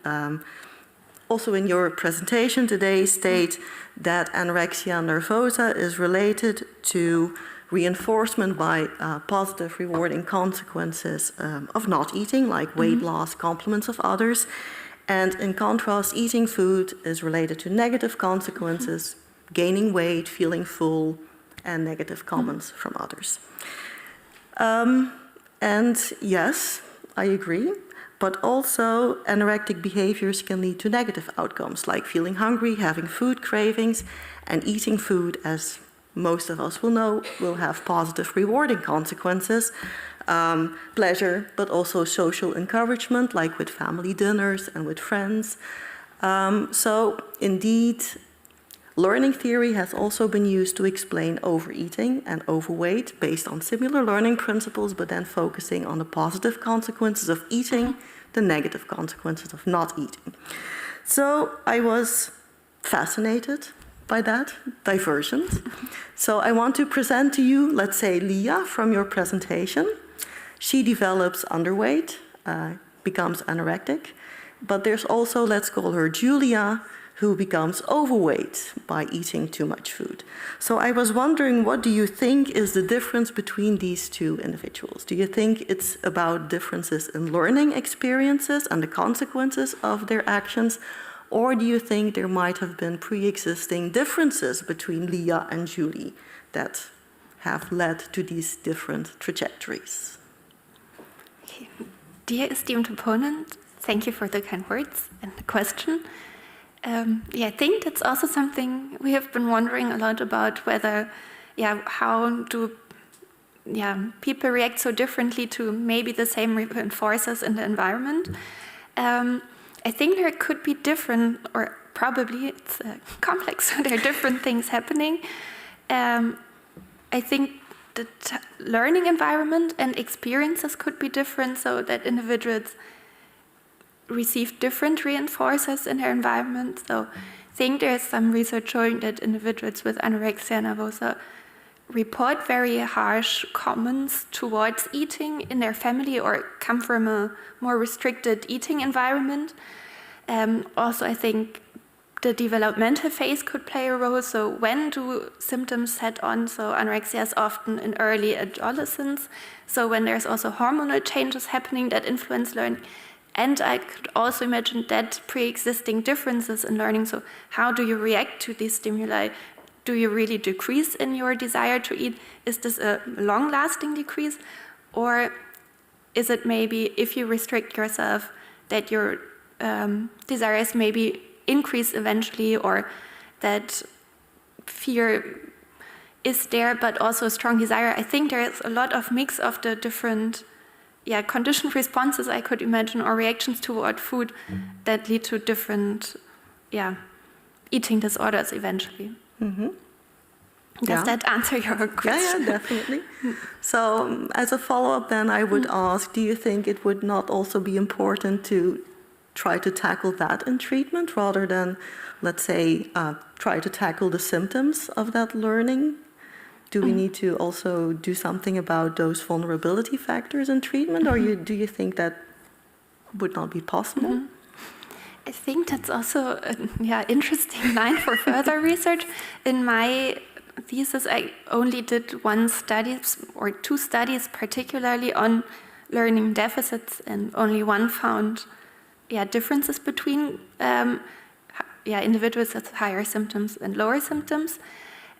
also in your presentation today state that anorexia nervosa is related to reinforcement by positive rewarding consequences of not eating, like weight loss, compliments of others. And in contrast, eating food is related to negative consequences, gaining weight, feeling full, and negative comments from others. And yes, I agree, but also anorectic behaviors can lead to negative outcomes, like feeling hungry, having food cravings, and eating food, as most of us will know, will have positive rewarding consequences. Pleasure, but also social encouragement, like with family dinners and with friends. So indeed, learning theory has also been used to explain overeating and overweight based on similar learning principles, but then focusing on the positive consequences of eating, the negative consequences of not eating. So I was fascinated by that divergence. So I want to present to you, let's say, Leah from your presentation. She develops underweight, becomes anorectic, but there's also, let's call her Julia, who becomes overweight by eating too much food. So I was wondering, what do you think is the difference between these two individuals? Do you think it's about differences in learning experiences and the consequences of their actions? Or do you think there might have been pre-existing differences between Leah and Julie that have led to these different trajectories? Okay. Dear esteemed opponent, thank you for the kind words and the question. I think that's also something we have been wondering a lot about, whether, how do people react so differently to maybe the same reinforcers in the environment. I think there could be different, or probably it's complex, so there are different things happening. I think the learning environment and experiences could be different, so that individuals receive different reinforcers in their environment. So I think there's some research showing that individuals with anorexia nervosa report very harsh comments towards eating in their family or come from a more restricted eating environment. Also, I think the developmental phase could play a role. So when do symptoms set on? So anorexia is often in early adolescence. So when there's also hormonal changes happening that influence learning. And I could also imagine that pre-existing differences in learning. So how do you react to these stimuli? Do you really decrease in your desire to eat? Is this a long-lasting decrease? Or is it maybe, if you restrict yourself, that your desires maybe increase eventually, or that fear is there, but also a strong desire? I think there is a lot of mix of the different conditioned responses I could imagine, or reactions toward food that lead to different eating disorders eventually. Mm-hmm. Does that answer your question? Yeah, definitely. So as a follow-up then, I would ask, do you think it would not also be important to try to tackle that in treatment rather than, let's say, try to tackle the symptoms of that learning? Do we need to also do something about those vulnerability factors in treatment, or do you think that would not be possible? Mm-hmm. I think that's also an interesting line for further research. In my thesis, I only did one study or two studies particularly on learning deficits, and only one found differences between individuals with higher symptoms and lower symptoms.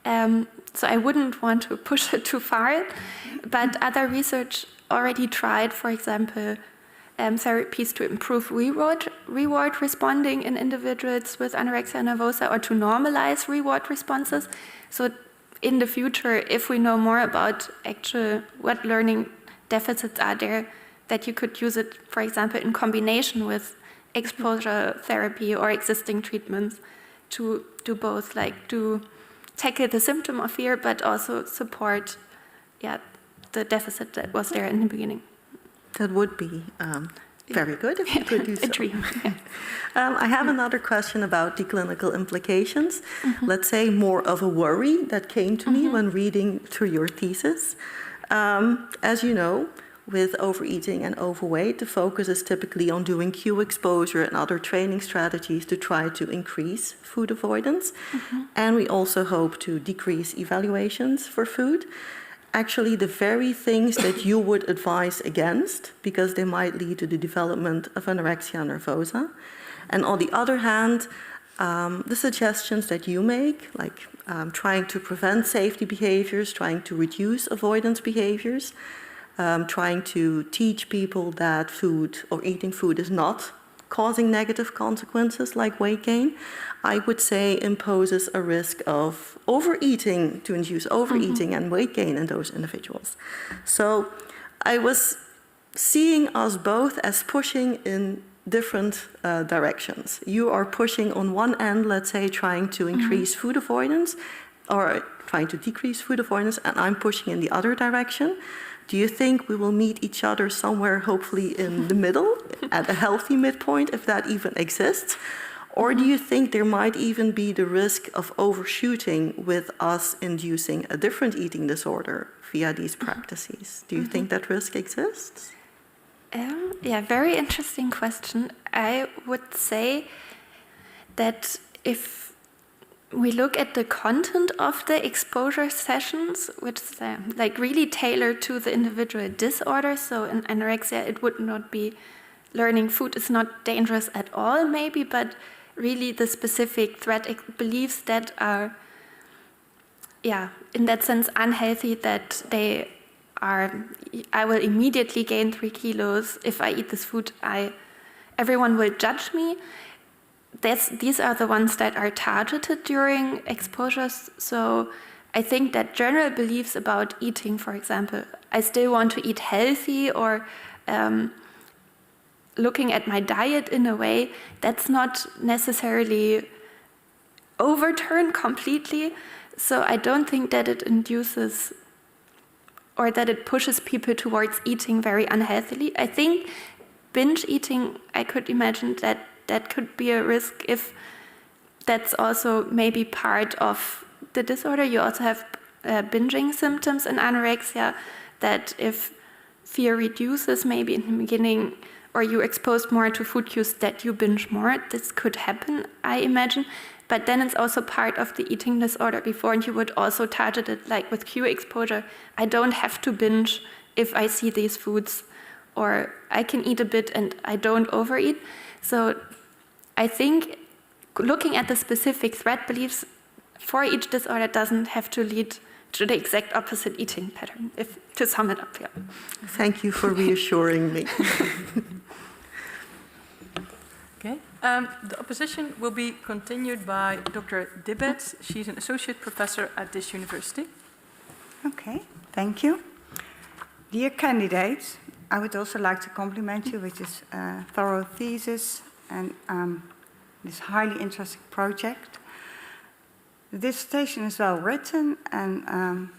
So I wouldn't want to push it too far, but other research already tried, for example, therapies to improve reward responding in individuals with anorexia nervosa, or to normalize reward responses. So in the future, if we know more about what learning deficits are there, that you could use it, for example, in combination with exposure therapy or existing treatments to do both, like to tackle the symptom of fear, but also support the deficit that was there in the beginning. That would be very good if you could do so. A dream. I have another question about the clinical implications. Let's say more of a worry that came to me when reading through your thesis. As you know, with overeating and overweight, the focus is typically on doing cue exposure and other training strategies to try to increase food avoidance. And we also hope to decrease evaluations for food. Actually, the very things that you would advise against, because they might lead to the development of anorexia nervosa. And on the other hand, the suggestions that you make, like trying to prevent safety behaviors, trying to reduce avoidance behaviors, trying to teach people that food or eating food is not causing negative consequences like weight gain, I would say imposes a risk of overeating, to induce overeating and weight gain in those individuals. So I was seeing us both as pushing in different directions. You are pushing on one end, let's say, trying to increase food avoidance or trying to decrease food avoidance, and I'm pushing in the other direction. Do you think we will meet each other somewhere, hopefully in the middle, at a healthy midpoint, if that even exists? Or do you think there might even be the risk of overshooting with us inducing a different eating disorder via these practices? Do you think that risk exists? Very interesting question. I would say that if we look at the content of the exposure sessions, which is like really tailored to the individual disorder. So in anorexia, it would not be learning food is not dangerous at all, maybe, but really the specific threat beliefs that are, in that sense, unhealthy, that they are, I will immediately gain 3 kilos if I eat this food. Everyone will judge me. These are the ones that are targeted during exposures. So I think that general beliefs about eating, for example, I still want to eat healthy, or looking at my diet in a way, that's not necessarily overturned completely. So I don't think that it induces or that it pushes people towards eating very unhealthily. I think binge eating, I could imagine that could be a risk if that's also maybe part of the disorder. You also have binging symptoms in anorexia, that if fear reduces maybe in the beginning, or you're exposed more to food cues, that you binge more. This could happen, I imagine. But then it's also part of the eating disorder before, and you would also target it like with cue exposure. I don't have to binge if I see these foods, or I can eat a bit and I don't overeat. So I think looking at the specific threat beliefs for each disorder doesn't have to lead to the exact opposite eating pattern, if to sum it up. Yeah. Thank you for reassuring me. Okay. The opposition will be continued by Dr. Dibetz. She's an associate professor at this university. Okay, thank you. Dear candidates, I would also like to compliment you with this thorough thesis and this highly interesting project. The dissertation is well written, and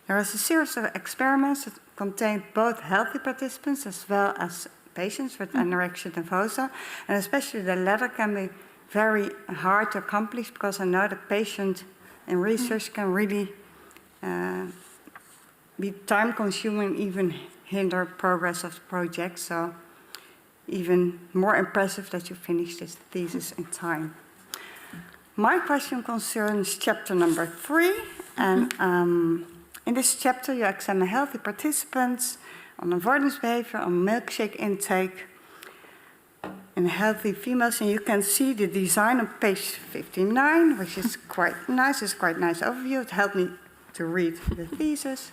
there is a series of experiments that contain both healthy participants as well as patients with anorexia nervosa, and especially the latter can be very hard to accomplish, because I know the patient in research can really be time-consuming, even hinder progress of the project. So even more impressive that you finished this thesis in time. My question concerns chapter number 3, and in this chapter you examine healthy participants on avoidance behavior, on milkshake intake in healthy females, and you can see the design on page 59, which is quite nice. It's quite a nice overview. It helped me to read the thesis,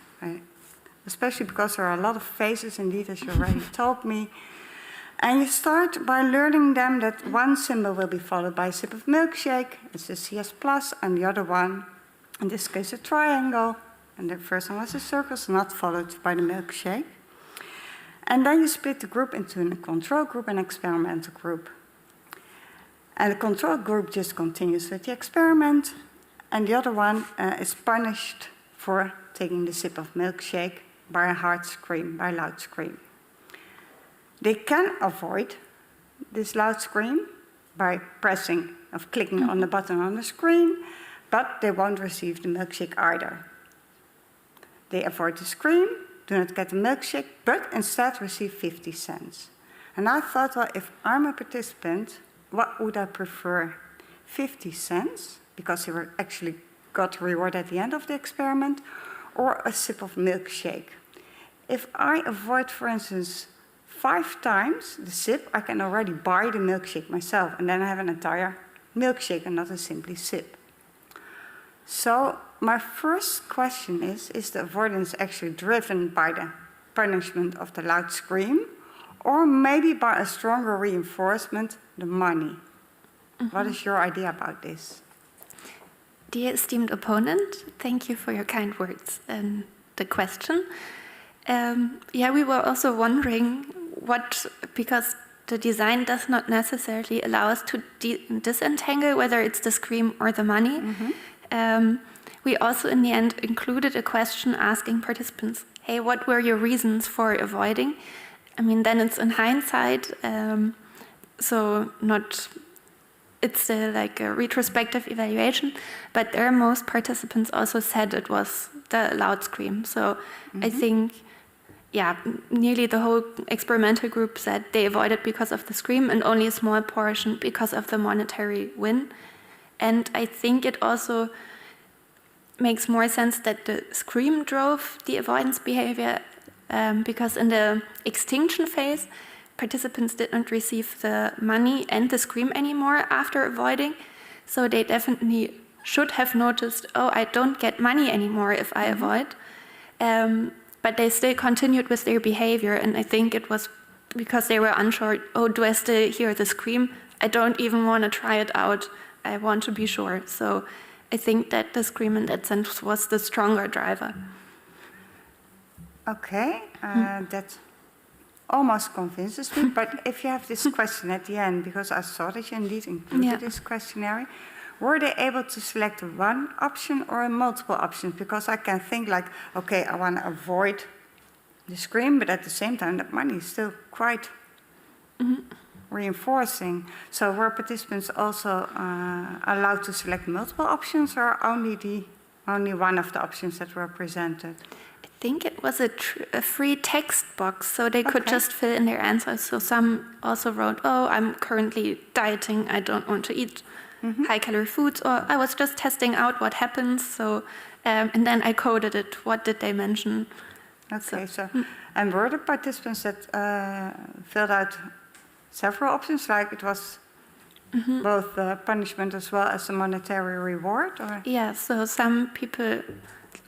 especially because there are a lot of phases indeed, as you already told me. And you start by learning them that one symbol will be followed by a sip of milkshake, it's the CS+, and the other one, in this case, a triangle. And the first one was a circle, so not followed by the milkshake. And then you split the group into a control group and experimental group. And the control group just continues with the experiment, and the other one is punished for taking the sip of milkshake by a hard scream, by a loud scream. They can avoid this loud scream by clicking on the button on the screen, but they won't receive the milkshake either. They avoid the scream, do not get the milkshake, but instead receive 50 cents. And I thought, well, if I'm a participant, what would I prefer? 50 cents, because they were actually got reward at the end of the experiment, or a sip of milkshake? If I avoid, for instance, 5 times the sip, I can already buy the milkshake myself, and then I have an entire milkshake and not a simply sip. So my first question is the avoidance actually driven by the punishment of the loud scream, or maybe by a stronger reinforcement, the money? What is your idea about this? Dear esteemed opponent, thank you for your kind words and the question. We were also wondering because the design does not necessarily allow us to disentangle whether it's the scream or the money. We also in the end included a question asking participants, hey, what were your reasons for avoiding? I mean, then it's in hindsight, it's still like a retrospective evaluation, but there most participants also said it was the loud scream. So I think, nearly the whole experimental group said they avoided because of the scream, and only a small portion because of the monetary win. And I think it also makes more sense that the scream drove the avoidance behavior, because in the extinction phase, participants did not receive the money and the scream anymore after avoiding. So they definitely should have noticed, oh, I don't get money anymore if I avoid. But they still continued with their behavior, and I think it was because they were unsure, oh, do I still hear the scream? I don't even want to try it out. I want to be sure. So I think that the scream in that sense was the stronger driver. Okay, that almost convinces me, but if you have this question at the end, because I saw that you indeed included this questionnaire, were they able to select one option or multiple options? Because I can think like, okay, I want to avoid the scream, but at the same time, that money is still quite reinforcing. So were participants also allowed to select multiple options, or only one of the options that were presented? I think it was a free text box, so they could just fill in their answers. So some also wrote, oh, I'm currently dieting, I don't want to eat high-calorie foods, or I was just testing out what happens, so, and then I coded it, what did they mention? Okay, and were the participants that filled out several options, like it was both the punishment as well as the monetary reward? Or? Yeah, so some people,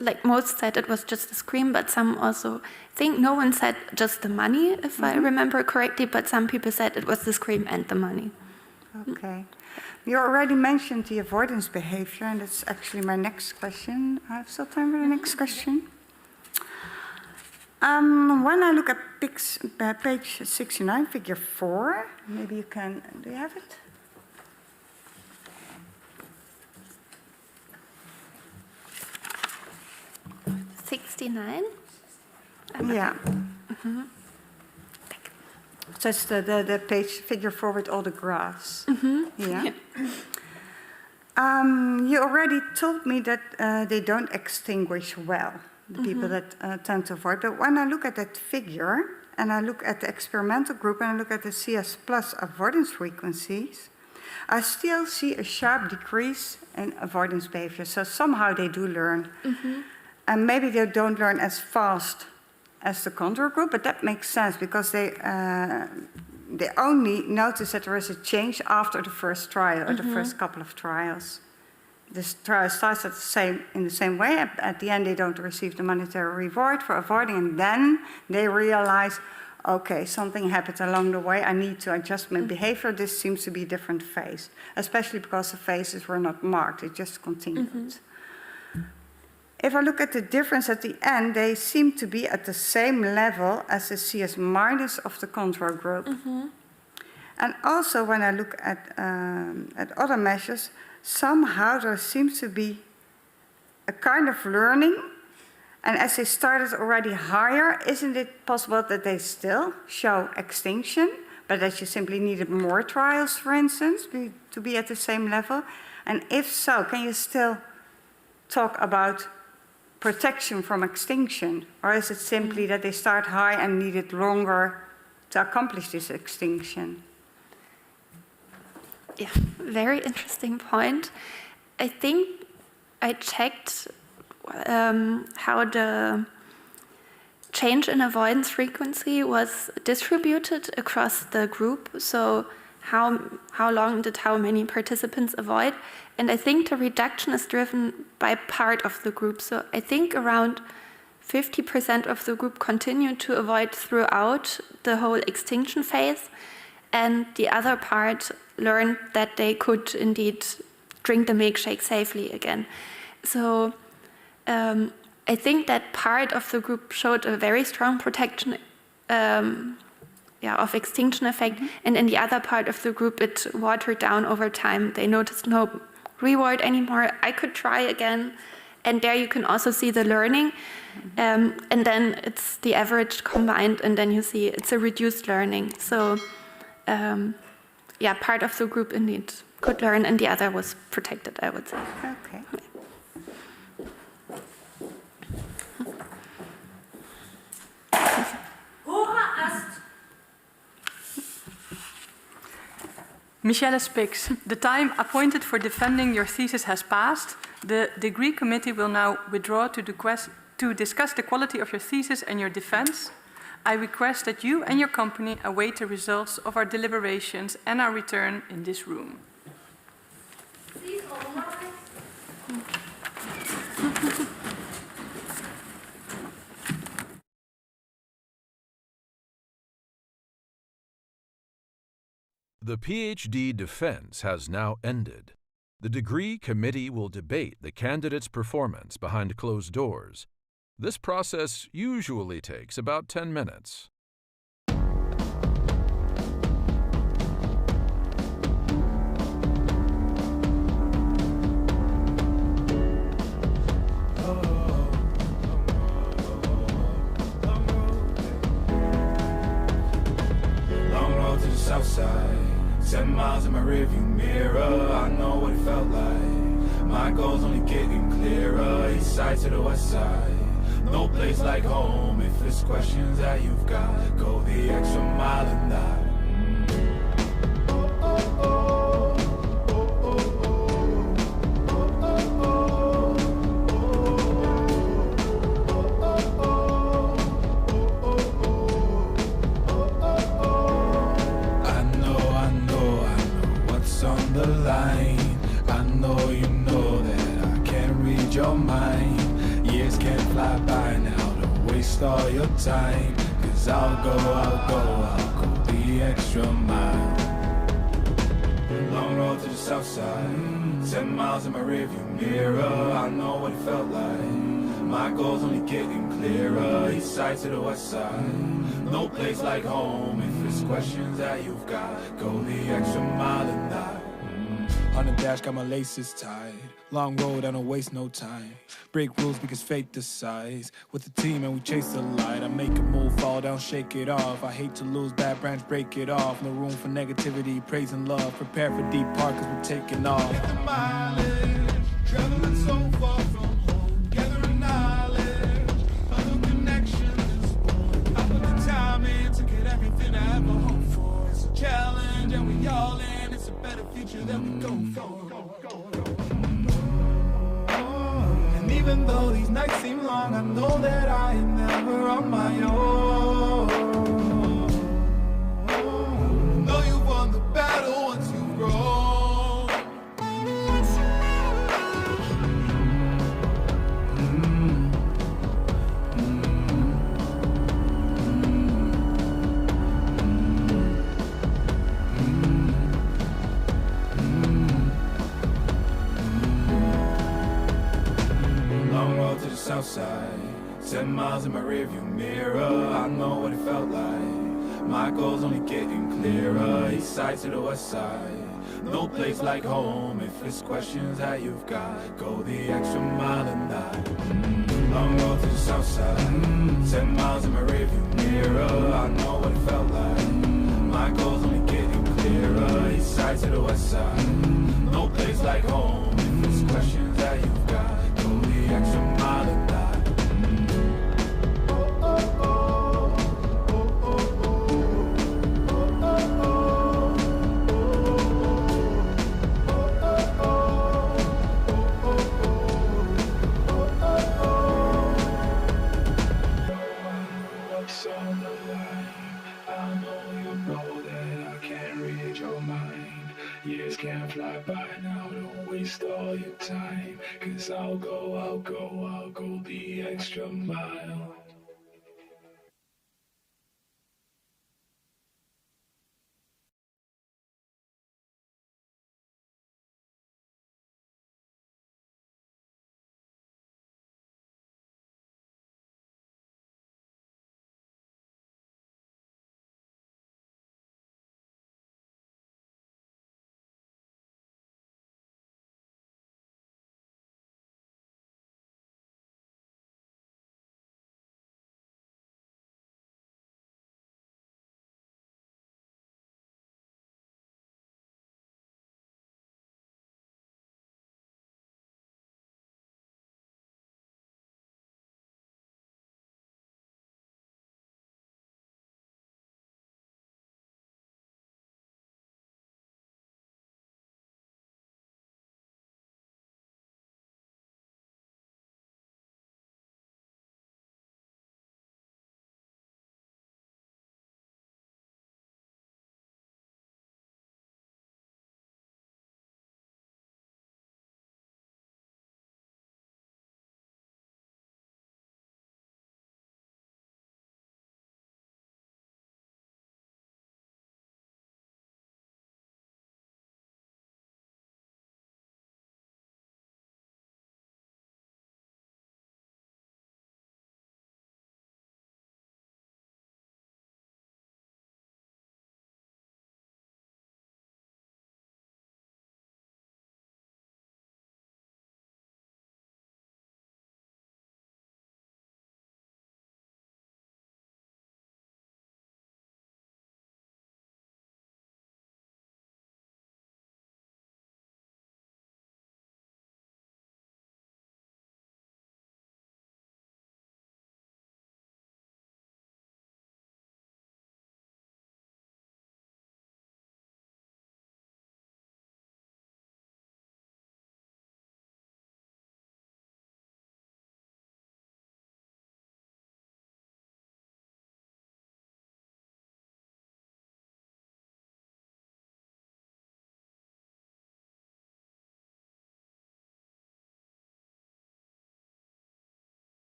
like most said it was just a scream, but some also, I think no one said just the money, if I remember correctly, but some people said it was the scream and the money. Okay. You already mentioned the avoidance behavior, and that's actually my next question. I have still time for the next question. When I look at page 69, figure 4, maybe you can, do you have it? '69. Yeah. So it's the page, figure 4 with all the graphs. Yeah. You already told me that they don't extinguish well, the people that tend to avoid. But when I look at that figure, and I look at the experimental group, and I look at the CS plus avoidance frequencies, I still see a sharp decrease in avoidance behavior. So somehow they do learn. And maybe they don't learn as fast as the control group, but that makes sense because they only notice that there is a change after the first trial or the first couple of trials. This trial starts in the same way. At the end, they don't receive the monetary reward for avoiding, and then they realize, okay, something happened along the way. I need to adjust my behavior. This seems to be a different phase, especially because the phases were not marked. It just continued. If I look at the difference at the end, they seem to be at the same level as the CS minus of the control group. And also when I look at other measures, somehow there seems to be a kind of learning. And as they started already higher, isn't it possible that they still show extinction, but that you simply needed more trials, for instance, to be at the same level? And if so, can you still talk about protection from extinction? Or is it simply that they start high and needed longer to accomplish this extinction? Yeah, very interesting point. I think I checked how the change in avoidance frequency was distributed across the group. So how long did how many participants avoid? And I think the reduction is driven by part of the group. So I think around 50% of the group continued to avoid throughout the whole extinction phase. And the other part learned that they could indeed drink the milkshake safely again. So I think that part of the group showed a very strong protection of extinction effect. And in the other part of the group, it watered down over time. They noticed no reward anymore. I could try again. And there you can also see the learning. And then it's the average combined, and then you see it's a reduced learning. So part of the group indeed could learn, and the other was protected, I would say. Okay. Michelle Spix, the time appointed for defending your thesis has passed. The degree committee will now withdraw to discuss the quality of your thesis and your defense. I request that you and your company await the results of our deliberations and our return in this room. The PhD defense has now ended. The degree committee will debate the candidate's performance behind closed doors. This process usually takes about 10 minutes. miles in my rearview mirror, I know what it felt like. My goals only getting clearer, east side to the west side. No place like home. If it's questions that you've got, go the extra mile and die. The line. I know you know that I can't read your mind. Years can't fly by now, don't waste all your time. Cause I'll go the extra mile. Long road to the south side, 10 miles in my rearview mirror, I know what it felt like. My goals only getting clearer, east side to the west side. No place like home, if it's questions that you've got, go the extra mile and die. On the dash, got my laces tied. Long road, I don't waste no time. Break rules because fate decides. With the team and we chase the light. I make a move, fall down, shake it off. I hate to lose, bad branch, break it off. No room for negativity, praise and love. Prepare for deep part cause we're taking off. Take the mileage, traveling so far from home. Gathering knowledge, other connections. I put the time in to get everything I ever hoped for. It's a challenge and we all in. It's a better future that we go for. And even though these nights seem long, I know that I am never on my own. Know you've won the battle once you've grown. South side, 10 miles in my rearview mirror, I know what it felt like. My goals only getting clearer, east side to the west side. No place like home, if it's questions that you've got, go the extra mile and die. Long road to the south side, 10 miles in my rearview mirror, I know what it felt like. My goals only getting clearer, east side to the west side. No place like home, if it's questions that you've got, go the extra mile and die. Years can't fly by now, don't waste all your time. Cause I'll go the extra mile.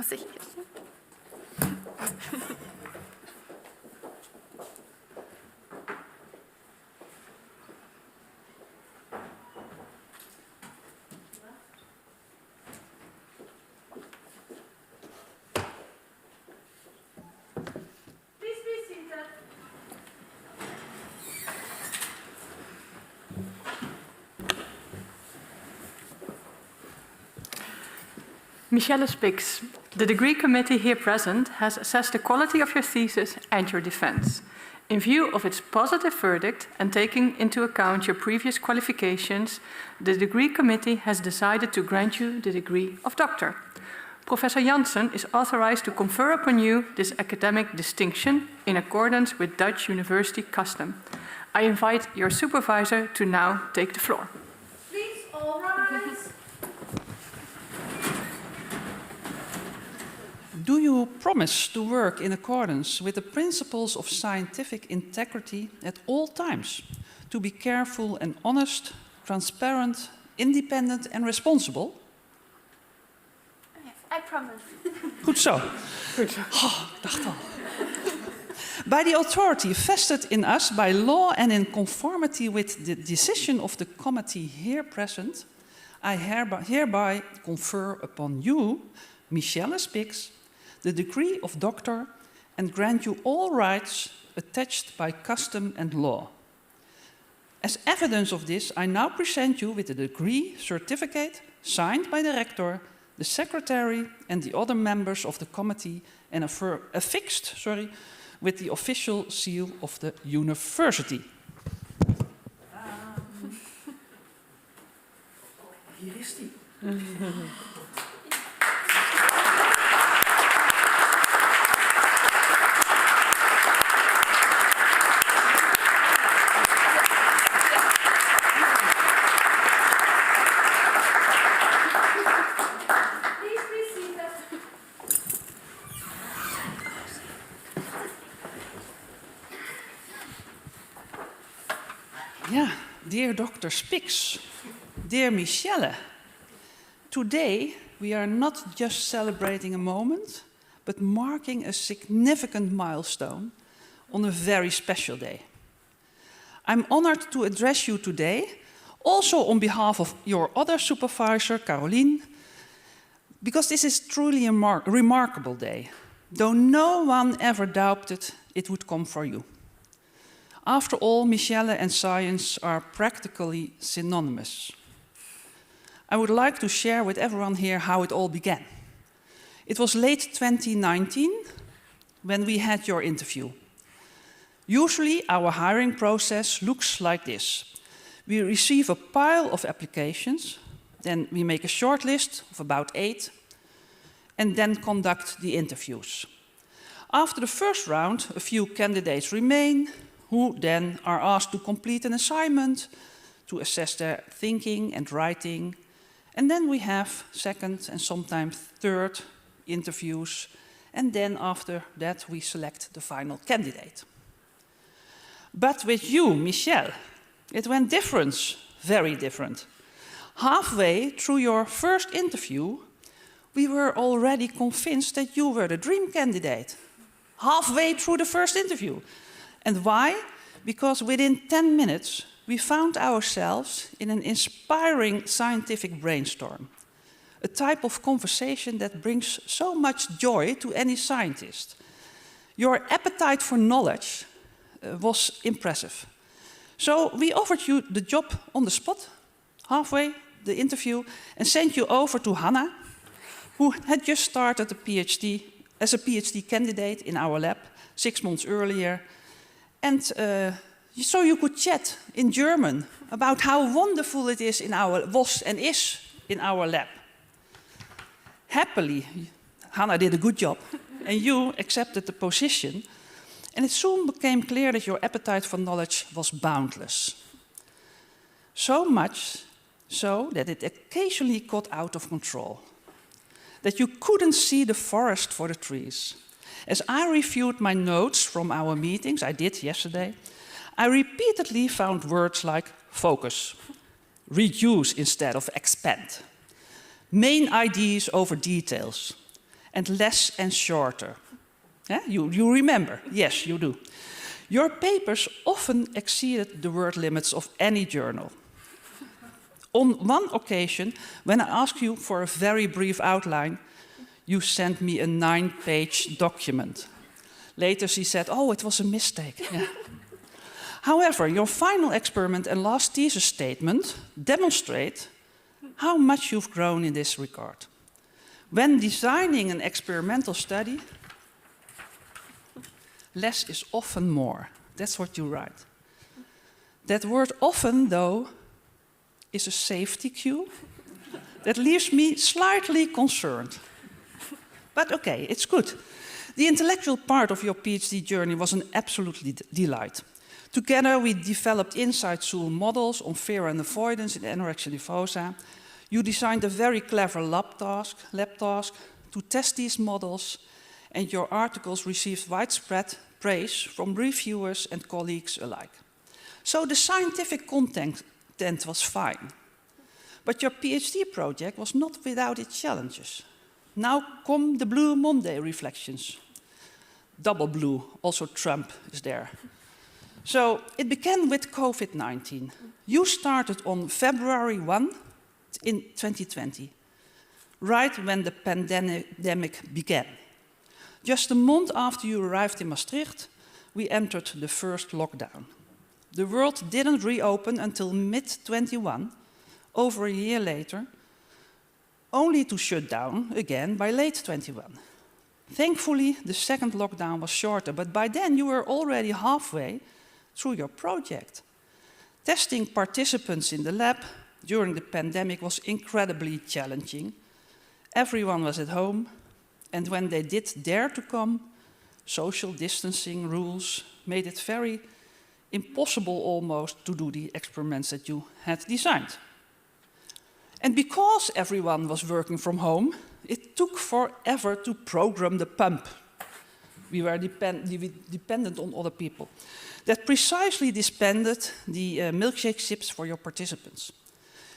Muss ich jetzt? Michelle Spix, the degree committee here present has assessed the quality of your thesis and your defense. In view of its positive verdict and taking into account your previous qualifications, the degree committee has decided to grant you the degree of doctor. Professor Janssen is authorized to confer upon you this academic distinction in accordance with Dutch university custom. I invite your supervisor to now take the floor. Please all rise. Do you promise to work in accordance with the principles of scientific integrity at all times, to be careful and honest, transparent, independent and responsible? Yes, I promise. Goed zo. Oh, dacht al. By the authority vested in us by law and in conformity with the decision of the committee here present, I hereby confer upon you, Michelle Spix, the degree of doctor and grant you all rights attached by custom and law. As evidence of this, I now present you with the degree certificate signed by the rector, the secretary and the other members of the committee and affixed with the official seal of the university. Hier is die. Yeah, dear Dr. Spix, dear Michelle, today we are not just celebrating a moment, but marking a significant milestone on a very special day. I'm honored to address you today, also on behalf of your other supervisor, Caroline, because this is truly a remarkable day, though no one ever doubted it would come for you. After all, Michelle and science are practically synonymous. I would like to share with everyone here how it all began. It was late 2019 when we had your interview. Usually our hiring process looks like this. We receive a pile of applications, then we make a short list of about 8, and then conduct the interviews. After the first round, a few candidates remain, who then are asked to complete an assignment, to assess their thinking and writing. And then we have second and sometimes third interviews. And then after that, we select the final candidate. But with you, Michelle, it went different, very different. Halfway through your first interview, we were already convinced that you were the dream candidate. Halfway through the first interview. And why? Because within 10 minutes, we found ourselves in an inspiring scientific brainstorm, a type of conversation that brings so much joy to any scientist. Your appetite for knowledge was impressive. So we offered you the job on the spot, halfway the interview, and sent you over to Hannah, who had just started a PhD as a PhD candidate in our lab 6 months earlier. And so you could chat in German about how wonderful it is in our in our lab. Happily, Hannah did a good job, and you accepted the position. And it soon became clear that your appetite for knowledge was boundless. So much so that it occasionally got out of control. That you couldn't see the forest for the trees. As I reviewed my notes from our meetings, I did yesterday, I repeatedly found words like focus, reduce instead of expand, main ideas over details, and less and shorter. You remember? Yes, you do. Your papers often exceeded the word limits of any journal. On one occasion, when I asked you for a very brief outline, you sent me a 9-page document. Later she said, oh, it was a mistake. Yeah. However, your final experiment and last thesis statement demonstrate how much you've grown in this regard. When designing an experimental study, less is often more. That's what you write. That word often, though, is a safety cue that leaves me slightly concerned. But okay, it's good. The intellectual part of your PhD journey was an absolute delight. Together we developed inside Zool models on fear and avoidance in anorexia nervosa. You designed a very clever lab task to test these models, and your articles received widespread praise from reviewers and colleagues alike. So the scientific content was fine. But your PhD project was not without its challenges. Now come the Blue Monday reflections. Double blue, also Trump is there. So it began with COVID-19. You started on February 1 in 2020, right when the pandemic began. Just a month after you arrived in Maastricht, we entered the first lockdown. The world didn't reopen until mid-21, over a year later, only to shut down again by late 21. Thankfully, the second lockdown was shorter, but by then you were already halfway through your project. Testing participants in the lab during the pandemic was incredibly challenging. Everyone was at home, and when they did dare to come, social distancing rules made it very impossible almost to do the experiments that you had designed. And because everyone was working from home, it took forever to program the pump. We were dependent on other people. That precisely dispensed the milkshake chips for your participants.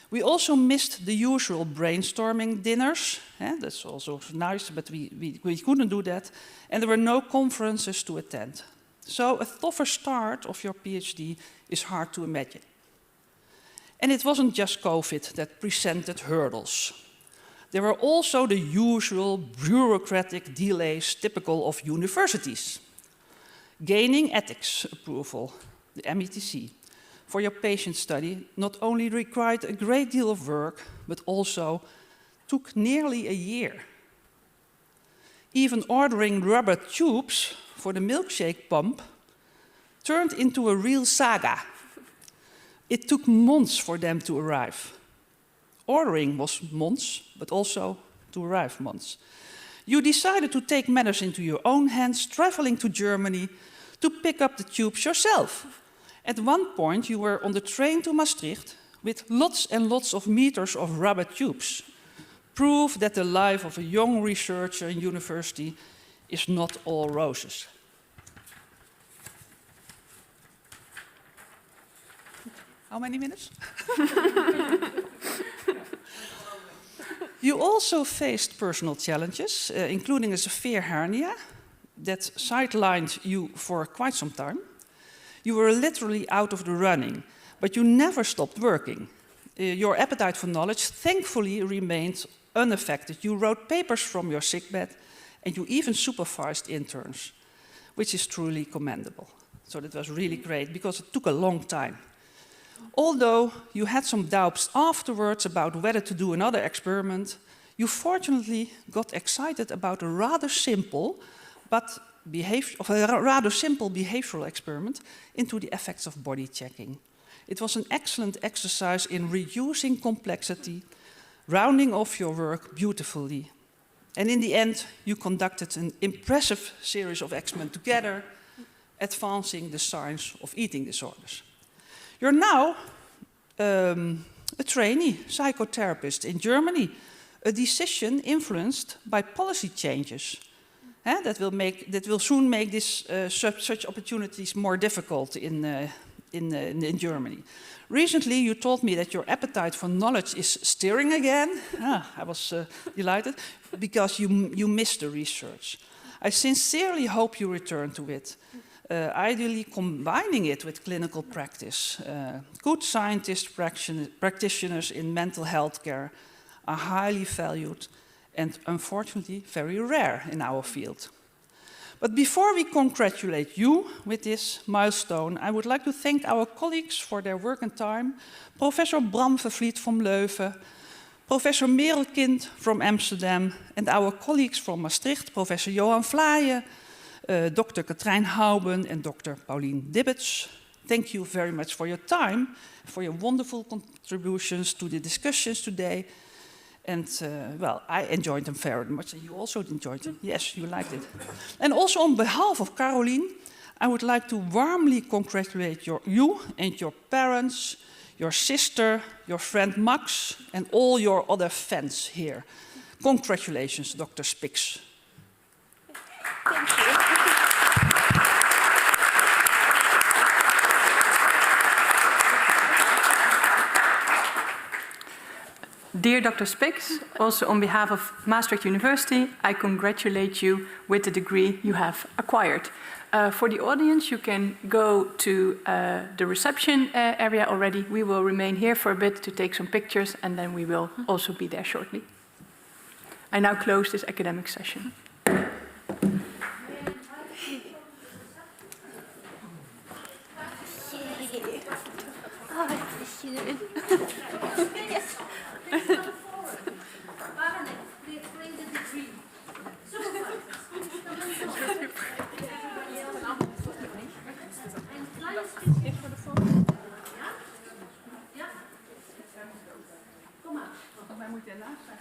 We also missed the usual brainstorming dinners. That's also nice, but we couldn't do that. And there were no conferences to attend. So a tougher start of your PhD is hard to imagine. And it wasn't just COVID that presented hurdles. There were also the usual bureaucratic delays typical of universities. Gaining ethics approval, the METC, for your patient study not only required a great deal of work, but also took nearly a year. Even ordering rubber tubes for the milkshake pump turned into a real saga. It took months for them to arrive. Ordering was months, but also to arrive months. You decided to take matters into your own hands, traveling to Germany to pick up the tubes yourself. At one point, you were on the train to Maastricht with lots and lots of meters of rubber tubes. Proof that the life of a young researcher in university is not all roses. How many minutes? You also faced personal challenges, including a severe hernia that sidelined you for quite some time. You were literally out of the running, but you never stopped working. Your appetite for knowledge thankfully remained unaffected. You wrote papers from your sickbed, and you even supervised interns, which is truly commendable. So that was really great, because it took a long time. Although you had some doubts afterwards about whether to do another experiment, you fortunately got excited about a rather simple behavioral experiment into the effects of body checking. It was an excellent exercise in reducing complexity, rounding off your work beautifully. And in the end, you conducted an impressive series of experiments together, advancing the science of eating disorders. You're now a trainee psychotherapist in Germany, a decision influenced by policy changes. That will soon make such opportunities more difficult in in Germany. Recently, you told me that your appetite for knowledge is stirring again. I was delighted, because you missed the research. I sincerely hope you return to it, ideally combining it with clinical practice. Good scientists, practitioners in mental health care are highly valued and unfortunately very rare in our field. But before we congratulate you with this milestone, I would like to thank our colleagues for their work and time. Professor Bram Vervliet from Leuven, Professor Merel Kind from Amsterdam, and our colleagues from Maastricht, Professor Johan Vlaaien, Dr. Katrijn Houben and Dr. Pauline Dibbets. Thank you very much for your time, for your wonderful contributions to the discussions today. And, well, I enjoyed them very much, and you also enjoyed them. Yes, you liked it. And also on behalf of Caroline, I would like to warmly congratulate you and your parents, your sister, your friend Max, and all your other fans here. Congratulations, Dr. Spix. Thank you. Dear Dr. Spix, also on behalf of Maastricht University, I congratulate you with the degree you have acquired. For the audience, you can go to the reception area already. We will remain here for a bit to take some pictures, and then we will also be there shortly. I now close this academic session. Wij moeten ernaast staan.